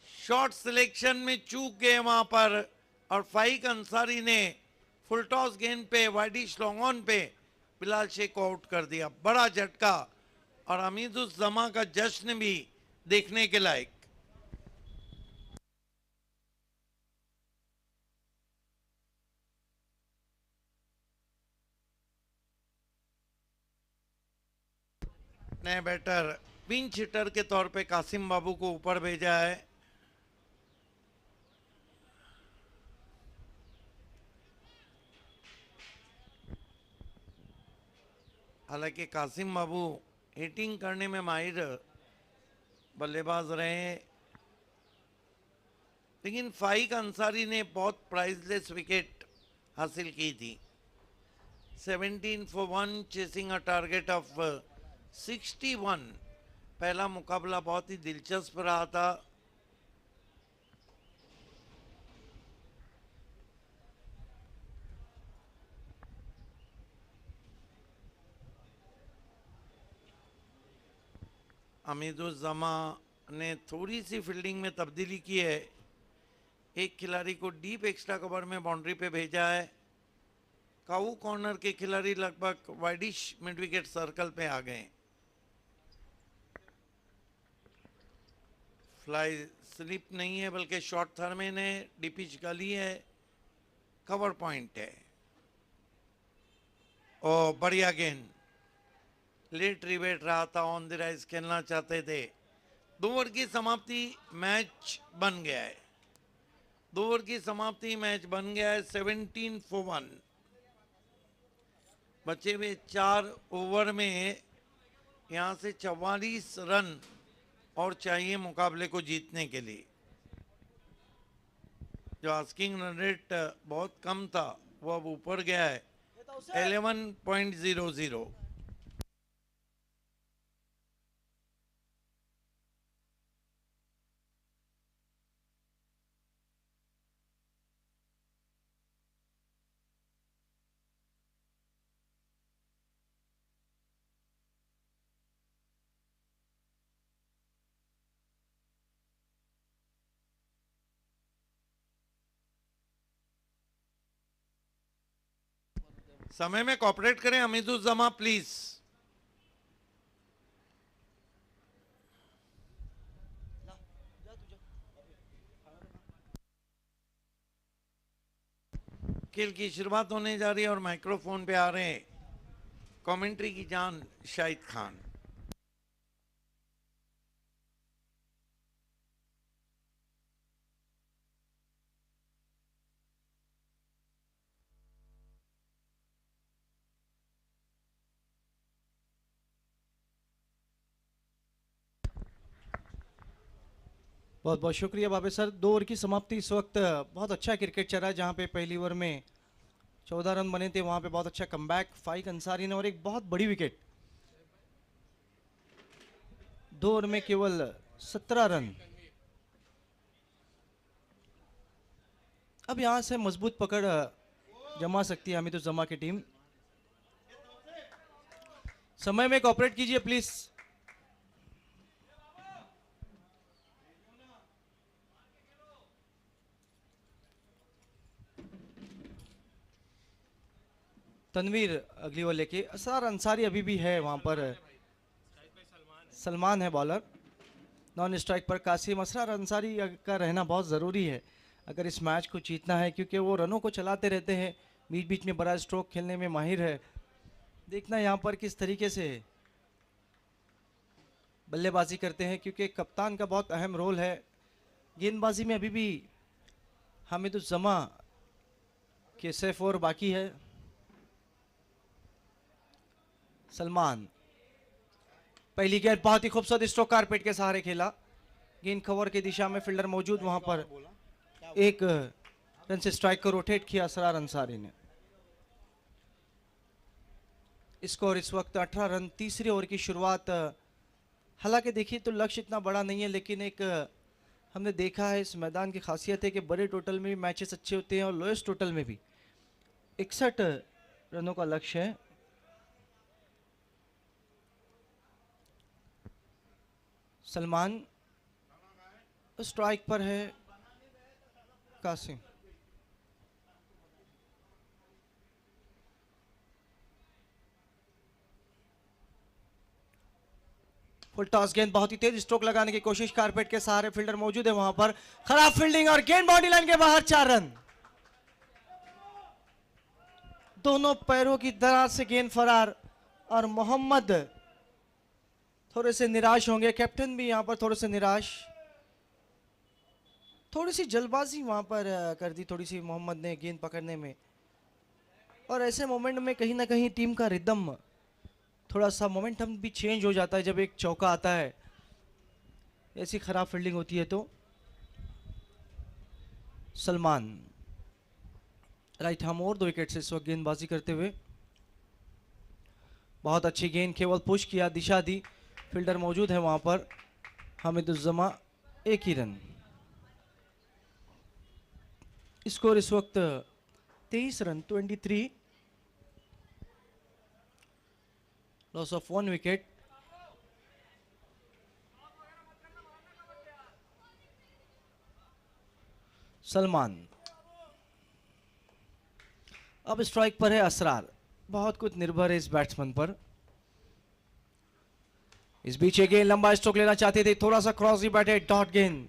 Shot selection में चूक गए वहां पर और फाइक अंसारी ने फुल टॉस गेंद पे वाइडिश लॉन्ग ऑन पे बिलाल शेख को आउट कर दिया। बड़ा झटका और हमीदुस जमा का जश्न भी देखने के लायक। नए बैटर पिंच हिटर के तौर पे कासिम बाबू को ऊपर भेजा है। हालांकि कासिम बाबू हिटिंग करने में माहिर बल्लेबाज रहे, लेकिन फाइक अंसारी ने बहुत प्राइसलेस विकेट हासिल की थी। 17 for 1 chasing a target of 61। पहला मुकाबला बहुत ही दिलचस्प रहा था। हमीदुज्जमा ने थोड़ी सी फील्डिंग में तब्दीली की है। एक खिलाड़ी को डीप एक्स्ट्रा कवर में बाउंड्री पे भेजा है। काऊ कॉर्नर के खिलाड़ी लगभग वाइडिश मिड विकेट सर्कल पे आ गए। फ्लाई स्लिप नहीं है बल्कि शॉर्ट थर्मेन है, डीपिच गली है, कवर पॉइंट है। ओ बढ़िया गेंद, लेट रिवेट रहा था, ऑन द राइज खेलना चाहते थे। 2 ओवर की समाप्ति, मैच बन गया है। 2 ओवर की समाप्ति, मैच बन गया है। 17 for 1। बचे हुए 4 ओवर में यहां से 44 रन और चाहिए मुकाबले को जीतने के लिए। जो आस्किंग रन रेट बहुत कम था वो अब ऊपर गया है 11.00। समय में कॉपरेट करें हमीदुज्जमा प्लीज। खेल की शुरुआत होने जा रही है और माइक्रोफोन पे आ रहे हैं कमेंट्री की जान शाहिद खान। बहुत बहुत शुक्रिया बाबे सर। 2 ओवर की समाप्ति। इस वक्त बहुत अच्छा क्रिकेट चल रहा है, जहां पे पहली ओवर में 14 रन बने थे, वहां पे बहुत अच्छा कमबैक फाइक अंसारी ने और एक बहुत बड़ी विकेट। 2 ओवर में केवल 17 रन। अब यहां से मजबूत पकड़ जमा सकती है हमीदुज्जमा की टीम। समय में कॉपरेट कीजिए प्लीज। तनवीर अगली ओवर लेके, असरार अंसारी अभी भी है वहां पर, सलमान है बॉलर। नॉन स्ट्राइक पर कासिम। असरार अंसारी का रहना बहुत ज़रूरी है अगर इस मैच को जीतना है, क्योंकि वो रनों को चलाते रहते हैं, बीच बीच में बड़ा स्ट्रोक खेलने में माहिर है। देखना यहाँ पर किस तरीके से बल्लेबाजी करते हैं, क्योंकि कप्तान का बहुत अहम रोल है। गेंदबाजी में अभी भी हामिदुज्जमा के सिर्फ ओवर बाकी है। सलमान पहली गेंद बहुत ही खूबसूरत स्ट्रोक कारपेट के सहारे खेला। गेंद कवर की दिशा में फील्डर मौजूद, वहां पर एक रन से स्ट्राइक को रोटेट किया असरार अंसारी ने। स्कोर इस वक्त 18 रन। तीसरे ओवर की शुरुआत। हालांकि देखिए तो लक्ष्य इतना बड़ा नहीं है, लेकिन एक हमने देखा है इस मैदान की खासियत है कि बड़े टोटल में भी मैचेस अच्छे होते हैं और लोएस्ट टोटल में भी 61 रनों का लक्ष्य है। सलमान स्ट्राइक पर है, कासिम फुल टॉस गेंद, बहुत ही तेज स्ट्रोक लगाने की कोशिश, कारपेट के सहारे फील्डर मौजूद है वहां पर, खराब फील्डिंग और गेंद बाउंड्री लाइन के बाहर, 4 रन। दोनों पैरों की दराज से गेंद फरार और मोहम्मद थोड़े से निराश होंगे, कैप्टन भी यहां पर थोड़े से निराश, थोड़ी सी जल्दबाजी वहां पर कर दी थोड़ी सी मोहम्मद ने गेंद पकड़ने में, और ऐसे मोमेंट में कहीं ना कहीं टीम का रिदम, थोड़ा सा मोमेंटम भी चेंज हो जाता है जब एक चौका आता है, ऐसी खराब फील्डिंग होती है तो। सलमान राइट हैम और 2 विकेट से इस वक्त गेंदबाजी करते हुए, बहुत अच्छी गेंद, केवल पुश किया, दिशा दी, फील्डर मौजूद है वहां पर, हामिदुज्जमा 1 ही रन। स्कोर इस वक्त 23 run 23, loss of 1 wicket. Salman अब स्ट्राइक पर है असरार, बहुत कुछ निर्भर है इस बैट्समैन पर। इस बीच ये गेंद लंबा स्ट्रोक लेना चाहते थे, थोड़ा सा क्रॉस ही बैठे, डॉट गेंद,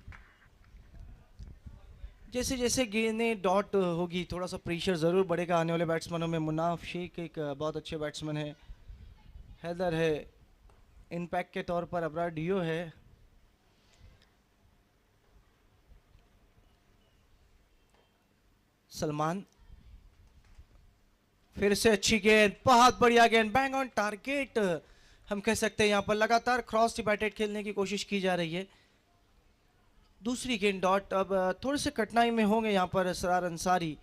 जैसे जैसे गेंदें डॉट होगी थोड़ा सा प्रेशर जरूर बढ़ेगा आने वाले बैट्समैनों में। मुनाफ शेख एक बहुत अच्छे बैट्समैन है, हैदर है, इम्पैक्ट के तौर पर अबरार डियो है, सलमान फिर से अच्छी गेंद, बहुत बढ़िया गेंद, बैंग ऑन टारगेट हम कह सकते हैं। यहां पर लगातार क्रॉस डिबैटेड खेलने की कोशिश की जा रही है, दूसरी गेंद डॉट। अब थोड़े से कठिनाई में होंगे यहाँ पर असरार अंसारी,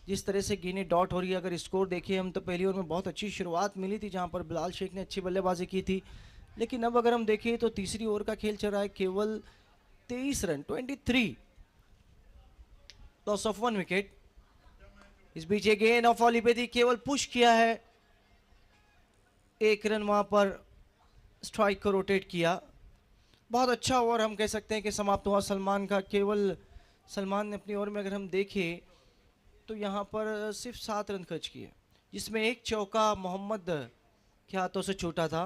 जिस तरह से गेंदें डॉट हो रही है। अगर स्कोर देखिए हम तो पहली ओवर में बहुत अच्छी शुरुआत मिली थी जहाँ पर बिलाल शेख ने अच्छी बल्लेबाजी की थी, लेकिन अब अगर हम देखें तो तीसरी ओवर का खेल चल रहा है, केवल 23 रन 23, लॉस ऑफ 1 विकेट। इस बीच ये गेंद ऑफ ऑली पे थी, केवल पुश किया है, 1 रन वहां पर स्ट्राइक को रोटेट किया। बहुत अच्छा ओवर हम कह सकते हैं कि समाप्त हुआ सलमान का। केवल सलमान ने अपनी ओवर में अगर हम देखें तो यहाँ पर सिर्फ 7 रन खर्च किए, जिसमें एक चौका मोहम्मद के हाथों से छूटा था।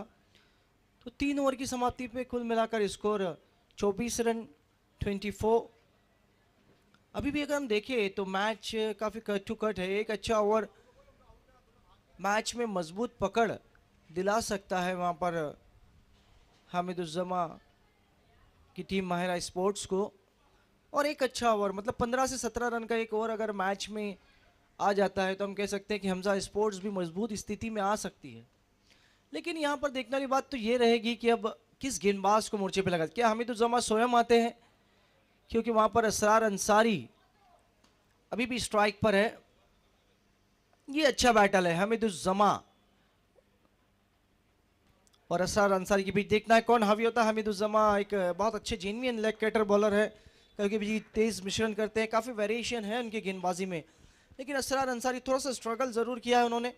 तो 3 ओवर की समाप्ति पे कुल मिलाकर स्कोर 24 रन 24। अभी भी अगर हम देखें तो मैच काफ़ी कट टू कट है। एक अच्छा ओवर मैच में मजबूत पकड़ दिला सकता है वहाँ पर हामिदुज्जमा की टीम माहिरा स्पोर्ट्स को, और एक अच्छा ओवर मतलब 15 से 17 रन का एक ओवर अगर मैच में आ जाता है तो हम कह सकते हैं कि हमजा स्पोर्ट्स भी मजबूत स्थिति में आ सकती है। लेकिन यहाँ पर देखने वाली बात तो ये रहेगी कि अब किस गेंदबाज को मोर्चे पे लगा, क्या हामिदुज्जमा स्वयं आते हैं, क्योंकि वहाँ पर असरार अंसारी अभी भी स्ट्राइक पर है। ये अच्छा बैटल है, हामिदुज्जमा और असरार अंसारी के बीच देखना है कौन हावी होता है। हामिदुज्जमा एक बहुत अच्छे जेन्युइन लेग कटर बॉलर है, कभी भी तेज मिश्रण करते हैं, काफ़ी वेरिएशन है उनकी गेंदबाजी में, लेकिन असरार अंसारी थोड़ा सा स्ट्रगल ज़रूर किया है उन्होंने,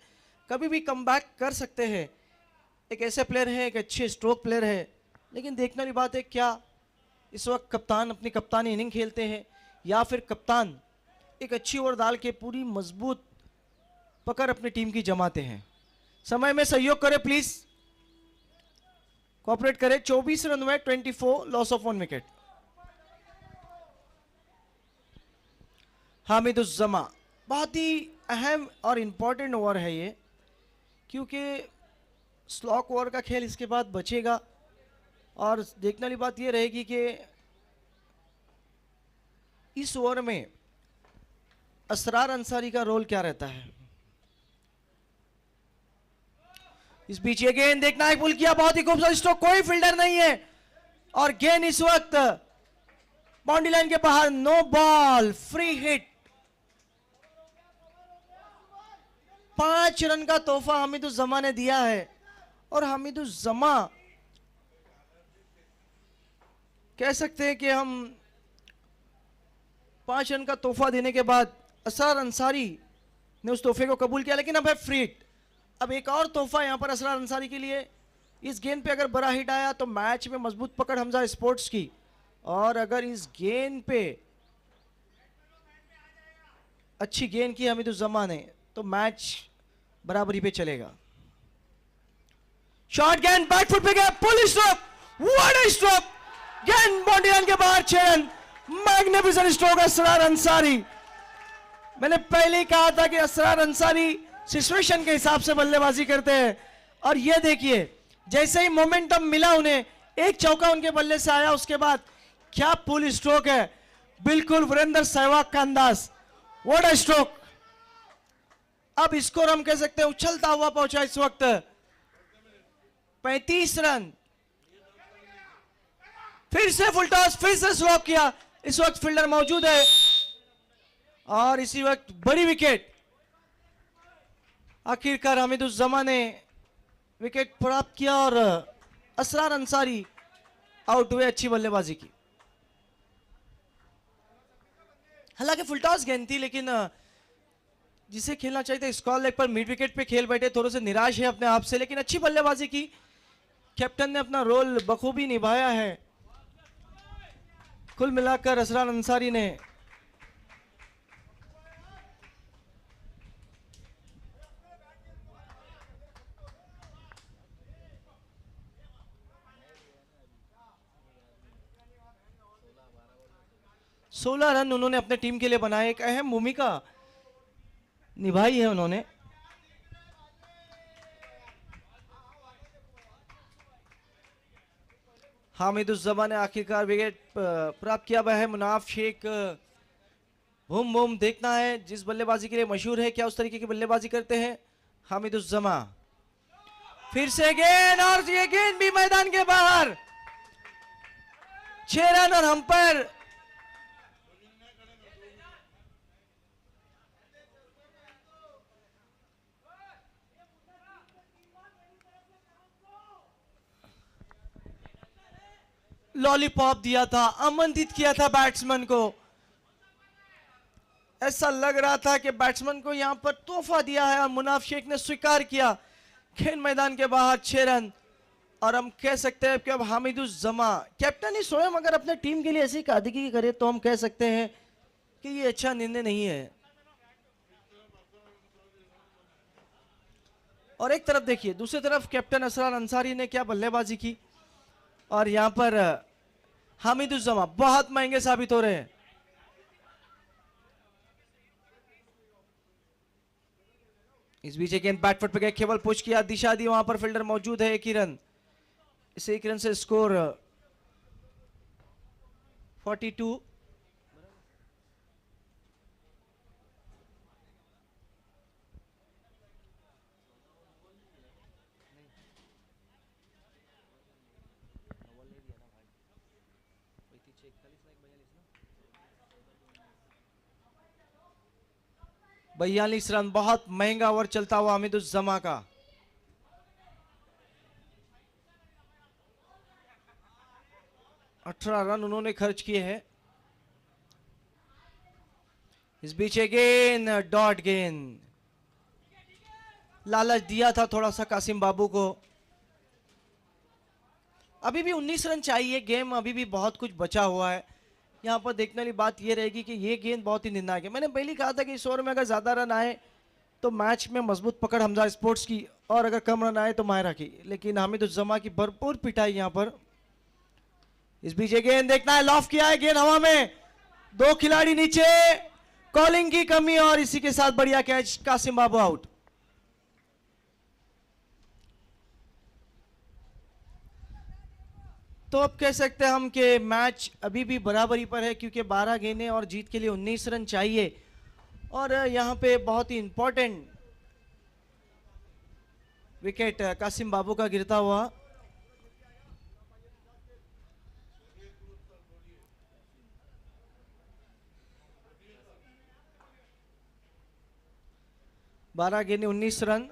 कभी भी कम बैक कर सकते हैं। एक ऐसे प्लेयर है, एक अच्छे स्ट्रोक प्लेयर है, लेकिन देखने वाली बात है क्या इस वक्त कप्तान अपनी कप्तानी इनिंग खेलते हैं या फिर कप्तान एक अच्छी ओवर डाल के पूरी मजबूत पकड़ अपनी टीम की जमाते हैं। समय में सहयोग करें प्लीज, कोऑपरेट करें। 24 रन में 24, लॉस ऑफ 1 विकेट। हामिदुज्जमा बहुत ही अहम और इंपॉर्टेंट ओवर है ये, क्योंकि स्लॉक ओवर का खेल इसके बाद बचेगा, और देखने वाली बात ये रहेगी कि इस ओवर में असरार अंसारी का रोल क्या रहता है। इस बीच ये गेंद देखना है, पुल किया, बहुत ही खूबसूरत स्ट्रोक, कोई फील्डर नहीं है और गेंद इस वक्त बाउंड्री लाइन के बाहर, no ball, free hit. 5 run का तोहफा हामिदुज्जमा ने दिया है, और हामिदुज्जमा कह सकते हैं कि हम 5 रन का तोहफा देने के बाद असरार अंसारी ने उस तोहफे को कबूल किया, लेकिन अब है फ्री हिट। अब एक और तोहफा यहाँ पर असरार अंसारी के लिए। इस गेंद पे अगर बड़ा हिट आया तो मैच में मजबूत पकड़ हमजा स्पोर्ट्स की, और अगर इस गेंद पे अच्छी गेंद की हमीदुज्जमा ने तो मैच बराबरी पे चलेगा। शॉट गेंद बैक फुट पे गया, पुल स्ट्रोक, व्हाट अ स्ट्रोक, गेंद बाउंड्री लाइन के बाहर 6 run, magnificent stroke Asrar Ansari. मैंने पहले ही कहा था कि असरार अंसारी सिचुएशन के हिसाब से बल्लेबाजी करते हैं, और ये देखिए जैसे ही मोमेंटम मिला उन्हें, एक चौका उनके बल्ले से आया, उसके बाद क्या पुल स्ट्रोक है, बिल्कुल वीरेंद्र सहवाग का अंदाज, व्हाट अ स्ट्रोक। अब स्कोर हम कह सकते हैं उछलता हुआ पहुंचा इस वक्त 35 रन। फिर से फुल टॉस, फिर से स्लॉक किया, इस वक्त फील्डर मौजूद है, और इसी वक्त बड़ी विकेट। आखिरकार हमीदुज्जमा ने विकेट प्राप्त किया और असरार अंसारी आउट हुए अच्छी बल्लेबाजी की। हालांकि फुल टॉस गेंद थी, लेकिन जिसे खेलना चाहिए था स्क्वायर लेग पर मिड विकेट पे खेल बैठे, थोड़े से निराश है अपने आप से, लेकिन अच्छी बल्लेबाजी की। कैप्टन ने अपना रोल बखूबी निभाया है। कुल मिलाकर असरार अंसारी ने सोलह रन उन्होंने अपने टीम के लिए बनाए, एक अहम भूमिका निभाई है उन्होंने। हामिदुज्जमा ने आखिरकार विकेट प्राप्त किया हुआ है। मुनाफ शेख बूम बूम देखना है, जिस बल्लेबाजी के लिए मशहूर है, क्या उस तरीके की बल्लेबाजी करते हैं हामिदुज्जमा। फिर से गेंद, और ये गेंद भी मैदान के बाहर, 6 रन, और अंपायर लॉलीपॉप दिया था, आमंत्रित किया था बैट्समैन को। ऐसा लग रहा था कि बैट्समैन को यहां पर तोहफा दिया है, और मुनाफ शेख ने स्वीकार किया। खेल मैदान के बाहर 6 रन, और हम कह सकते हैं कि अब हामिदुज्जमा कैप्टन ही स्वयं अगर अपने टीम के लिए ऐसी कादगी करे तो हम कह सकते हैं कि ये अच्छा निर्णय नहीं है। और एक तरफ देखिए, दूसरी तरफ कैप्टन असरार अंसारी ने क्या बल्लेबाजी की, और यहां पर हामिदुज्जमा बहुत महंगे साबित हो रहे हैं। इस बीच एक गेंद बैटफुट पे गए, केवल पुश किया, दिशा दी, वहां पर फील्डर मौजूद है, एक ही रन। इस एक रन से स्कोर 42। बयालीस रन, बहुत महंगा ओवर चलता हुआ हामिदुज्जमा का। अठारह रन उन्होंने खर्च किए हैं। इस बीच गेंद, डॉट गेंद, लालच दिया था थोड़ा सा कासिम बाबू को। अभी भी 19 रन चाहिए, गेम अभी भी बहुत कुछ बचा हुआ है। यहाँ पर देखने वाली बात यह रहेगी कि ये गेंद बहुत ही निर्णायक है। मैंने पहले कहा था कि इस ओवर में अगर ज्यादा रन आए तो मैच में मजबूत पकड़ हमजा स्पोर्ट्स की, और अगर कम रन आए तो माहिरा की, लेकिन हामिदुज्जमा की भरपूर पिटाई यहाँ पर। इस बीच गेंद देखना है, लॉफ किया है, गेंद हवा में, 2 खिलाड़ी नीचे, कॉलिंग की कमी, और इसी के साथ बढ़िया कैच, कासिम बाबू आउट। तो अब कह सकते हैं हम कि मैच अभी भी बराबरी पर है, क्योंकि 12 गेंदें और जीत के लिए 19 रन चाहिए, और यहां पे बहुत ही इंपॉर्टेंट विकेट कासिम बाबू का गिरता हुआ। बारह गेंदें 19 रन।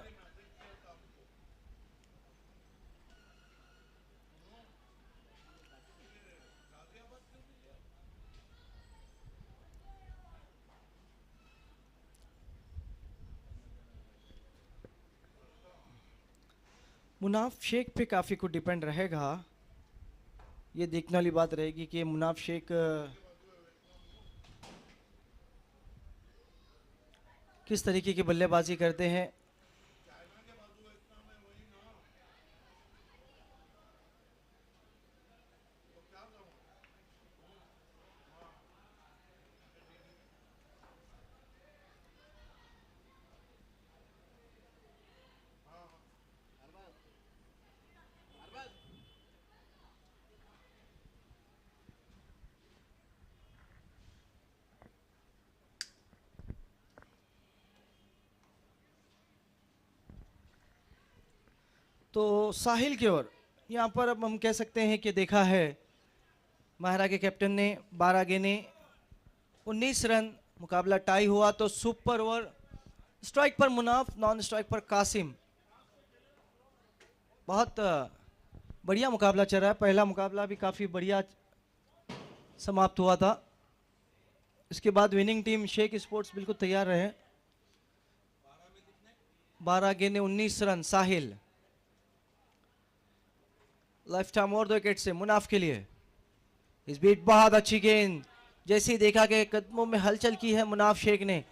मुनाफ शेख पे काफ़ी कुछ डिपेंड रहेगा। ये देखने वाली बात रहेगी कि मुनाफ शेख किस तरीके की बल्लेबाजी करते हैं। तो साहिल की ओर यहाँ पर अब हम कह सकते हैं कि देखा है महारा के कैप्टन ने 12 गेंदें 19 रन, मुकाबला टाई हुआ। तो सुपर ओवर, स्ट्राइक पर मुनाफ, नॉन स्ट्राइक पर कासिम। बहुत बढ़िया मुकाबला चल रहा है। पहला मुकाबला भी काफ़ी बढ़िया समाप्त हुआ था। इसके बाद विनिंग टीम शेख स्पोर्ट्स बिल्कुल तैयार रहे। 12 गेंदें 19 रन साहिल। लेफ्ट आर्म और 2 विकेट से मुनाफ के लिए। इस बीट बहुत अच्छी गेंद, जैसे ही देखा कि कदमों में हलचल की है मुनाफ शेख ने,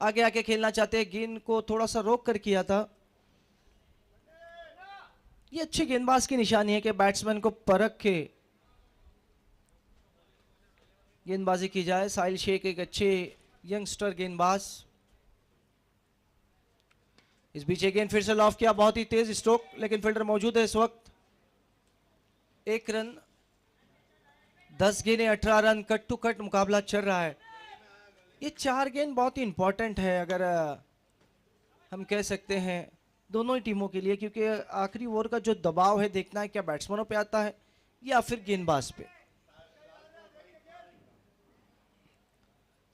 आगे आके खेलना चाहते हैं, गेंद को थोड़ा सा रोक कर किया था। ये अच्छे गेंदबाज की निशानी है कि बैट्समैन को परख के गेंदबाजी की जाए। साहिल शेख एक अच्छे यंगस्टर गेंदबाज। इस बीच एक गेंद फिर से लॉफ किया, बहुत ही तेज स्ट्रोक, लेकिन फील्डर मौजूद है इस वक्त। 1 रन, 10 गेंदें 18 रन, कट टू कट मुकाबला चल रहा है। ये 4 गेंद बहुत ही इंपॉर्टेंट है, अगर हम कह सकते हैं दोनों ही टीमों के लिए, क्योंकि आखिरी ओवर का जो दबाव है देखना है क्या बैट्समैनों पे आता है या फिर गेंदबाज पे।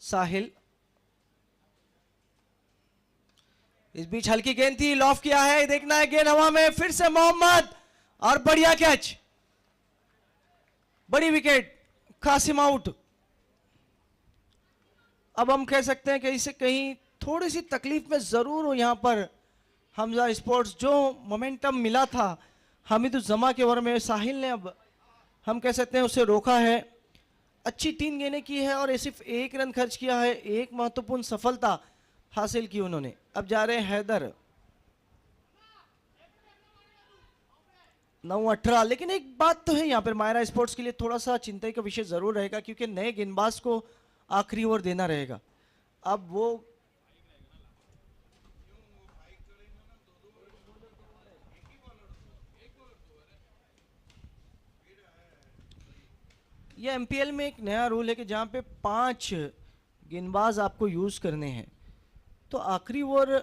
साहिल, इस बीच हल्की गेंद थी, लॉफ किया है, देखना है गेंद हवा में, फिर से मोहम्मद और बढ़िया कैच, बड़ी विकेट, कासिम आउट। अब हम कह सकते हैं कि इसे कहीं थोड़ी सी तकलीफ में जरूर हो यहां पर हमजा स्पोर्ट्स। जो मोमेंटम मिला था हमीदुज्जमा के ओवर में, साहिल ने अब हम कह सकते हैं उसे रोका है। अच्छी 3 गेंदें की है और सिर्फ 1 रन खर्च किया है। एक महत्वपूर्ण सफलता हासिल की उन्होंने। अब जा रहे हैं हैदर। 9-18, लेकिन एक बात तो है यहाँ पर मायरा स्पोर्ट्स के लिए थोड़ा सा चिंता का विषय जरूर रहेगा, क्योंकि नए गेंदबाज को आखिरी ओवर देना रहेगा। अब वो ये एमपीएल में एक नया रूल है कि जहां पे 5 गेंदबाज आपको यूज करने हैं, तो आखिरी ओवर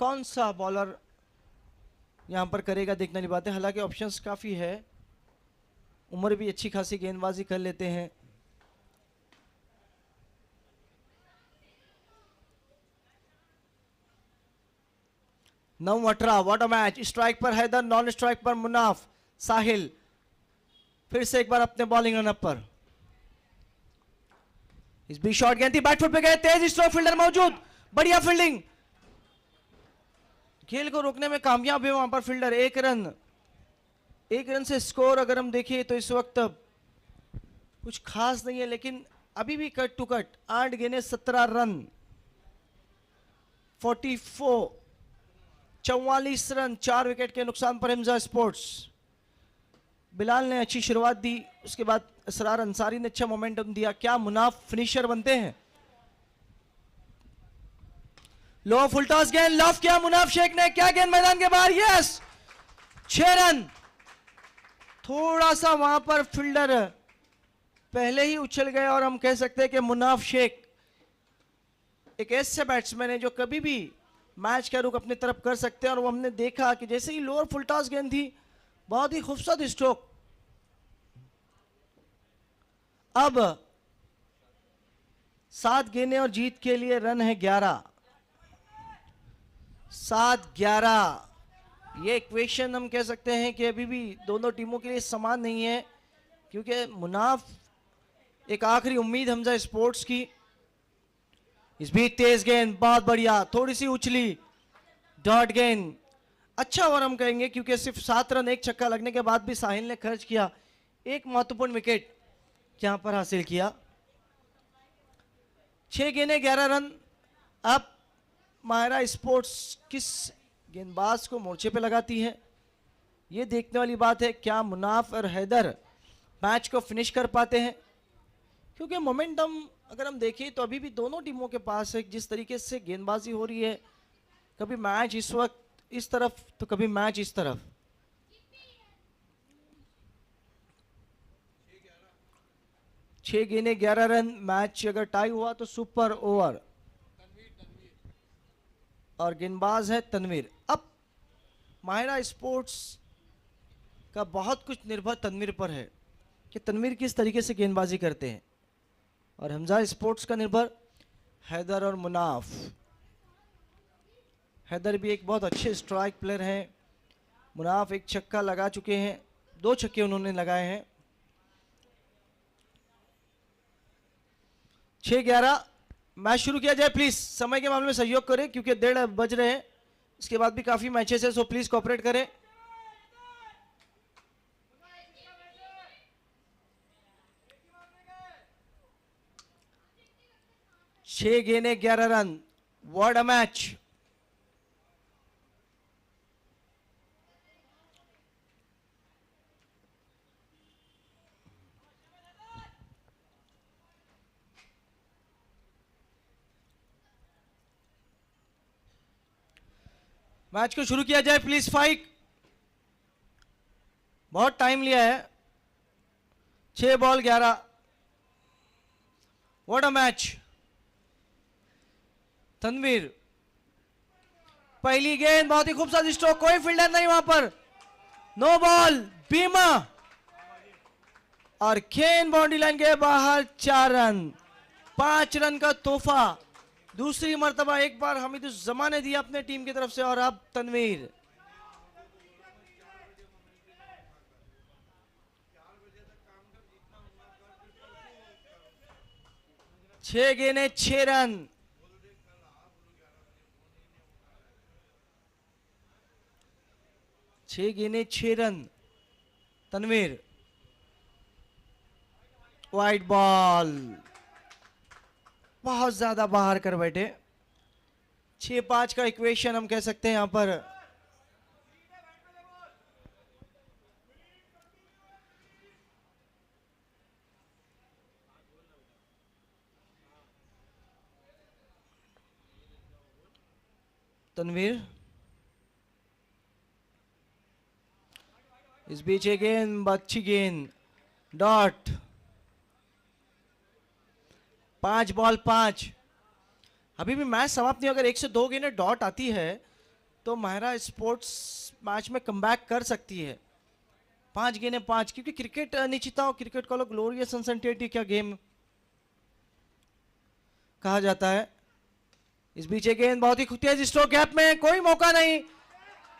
कौन सा बॉलर यहां पर करेगा देखने वाली बात है। हालांकि ऑप्शंस काफी है, उमर भी अच्छी खासी गेंदबाजी कर लेते हैं। नौ 18, व्हाट अ मैच। स्ट्राइक पर हैदर, नॉन स्ट्राइक पर मुनाफ। साहिल फिर से एक बार अपने बॉलिंग रनअप पर। इस बीच शॉट गेंद थी, बैट फुट पे गए, तेज स्ट्रोक, फील्डर मौजूद, बढ़िया फील्डिंग, खेल को रोकने में कामयाब है वहां पर फील्डर। 1 रन से स्कोर अगर हम देखें तो इस वक्त कुछ खास नहीं है, लेकिन अभी भी कट टू कट। 8 गेंदें 17 रन, 44 रन, 4 विकेट के नुकसान पर हमजा स्पोर्ट्स। बिलाल ने अच्छी शुरुआत दी, उसके बाद असरार अंसारी ने अच्छा मोमेंटम दिया। क्या मुनाफ फिनिशर बनते हैं? लो फुल टॉस गेंद, लॉफ किया मुनाफ शेख ने, क्या गेंद मैदान के बाहर, यस, 6 रन। थोड़ा सा वहां पर फील्डर पहले ही उछल गए और हम कह सकते हैं कि मुनाफ शेख एक ऐसे बैट्समैन है जो कभी भी मैच का रुख अपनी तरफ कर सकते हैं। और वो हमने देखा कि जैसे ही लोअर फुल टॉस गेंद थी, बहुत ही खूबसूरत स्ट्रोक। अब 7 गेंदें और जीत के लिए रन है 11। 7-11, ये इक्वेशन हम कह सकते हैं कि अभी भी दोनों टीमों के लिए समान नहीं है, क्योंकि मुनाफ एक आखिरी उम्मीद हमजा स्पोर्ट्स की। इस बीच तेज गेंद, बहुत बढ़िया, थोड़ी सी उछली, डॉट गेंद, अच्छा ओवर हम कहेंगे, क्योंकि सिर्फ 7 रन एक छक्का लगने के बाद भी साहिल ने खर्च किया, एक महत्वपूर्ण विकेट यहां पर हासिल किया। 6 गेंदें 11 रन। अब माहिरा स्पोर्ट्स किस गेंदबाज को मोर्चे पे लगाती है, ये देखने वाली बात है। क्या मुनाफ और हैदर मैच को फिनिश कर पाते हैं, क्योंकि मोमेंटम अगर हम देखें तो अभी भी दोनों टीमों के पास है। जिस तरीके से गेंदबाजी हो रही है, कभी मैच इस वक्त इस तरफ तो कभी मैच इस तरफ। 6 गेंदें 11 रन। मैच अगर टाई हुआ तो सुपर ओवर, और गेंदबाज है तनवीर। अब माहिरा स्पोर्ट्स का बहुत कुछ निर्भर तनवीर पर है कि तनवीर किस तरीके से गेंदबाजी करते हैं, और हमजा स्पोर्ट्स का निर्भर हैदर और मुनाफ। हैदर भी एक बहुत अच्छे स्ट्राइक प्लेयर हैं। मुनाफ एक छक्का लगा चुके हैं, 2 छक्के उन्होंने लगाए हैं। 6-11। मैच शुरू किया जाए प्लीज। समय के मामले में सहयोग करें क्योंकि 1:30 बज रहे हैं, इसके बाद भी काफी मैचेस है, सो प्लीज कोऑपरेट करें। 6 गेंदें 11 run. What a match. Match को शुरू किया जाए प्लीज। फाइक बहुत टाइम लिया है। 6 ball 11। What a match. Tanveer पहली गेंद, बहुत ही खूबसूरत स्ट्रोक, कोई फील्डर नहीं वहां पर। No ball. बीमा और खेन बाउंड्री लाइन के बाहर। 4 रन। 5 रन का तोहफा दूसरी मर्तबा एक बार हमीदुज्जमा ने दिया अपने टीम की तरफ से, और अब तनवीर। छह गेंदें 6 रन। छह गेंदें 6 रन। तनवीर वाइड बॉल, बहुत ज्यादा बाहर कर बैठे। 6-5 का इक्वेशन हम कह सकते हैं यहां पर। तनवीर इस बीच एक गेंद, अच्छी गेंद, डॉट। 5 बॉल 5। अभी भी मैच समाप्त नहीं। अगर 1 से 2 गेंदें डॉट आती है तो माहिरा स्पोर्ट्स मैच में कमबैक कर सकती है। 5 गेंदें 5, क्योंकि क्रिकेट अनिश्चितता और क्रिकेट को लोग ग्लोरियस अनसर्टेनिटी का गेम कहा जाता है। इस बीच एक गेंद, बहुत ही तेज स्ट्रोक, गैप में, कोई मौका नहीं।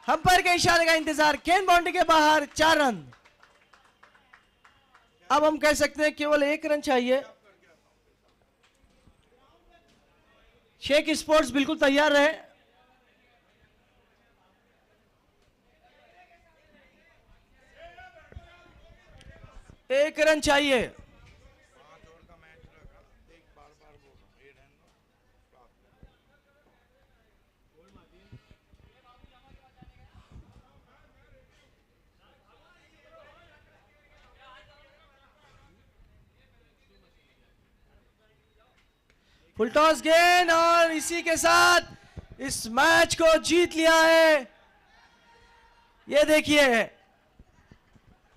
अंपायर के इशारे का इंतजार। केन बाउंड्री के बाहर। 4 रन। अब हम कह सकते हैं केवल 1 रन चाहिए। शेख स्पोर्ट्स बिल्कुल तैयार रहे। एक रन चाहिए। फुल टॉस गेंद, और इसी के साथ इस मैच को जीत लिया है। ये देखिए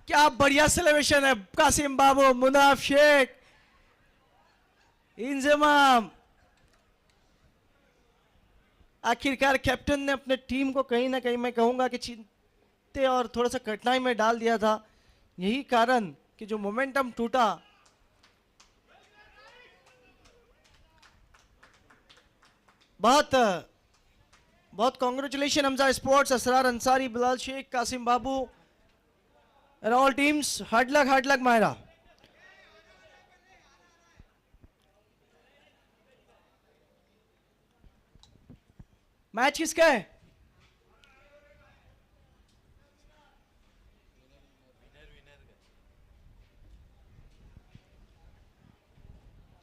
क्या बढ़िया सेलिब्रेशन है। कासिम बाबू, मुनाफ शेख, इंजमाम। आखिरकार कैप्टन ने अपने टीम को कहीं ना कहीं, मैं कहूंगा कि चिंते और थोड़ा सा कठिनाई में डाल दिया था। यही कारण कि जो मोमेंटम टूटा। बहुत बहुत congratulation Hamza sports, Asrar Ansari, Bilal Sheikh, Qasim Babu and all teams. Hard luck Mahira. Match किसका है?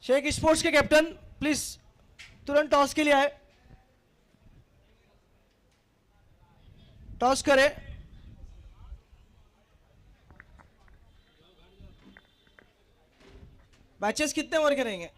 शेख स्पोर्ट्स के कैप्टन प्लीज तुरंत टॉस के लिए आए, टॉस करे। मैचेस कितने ओवर के रहेंगे?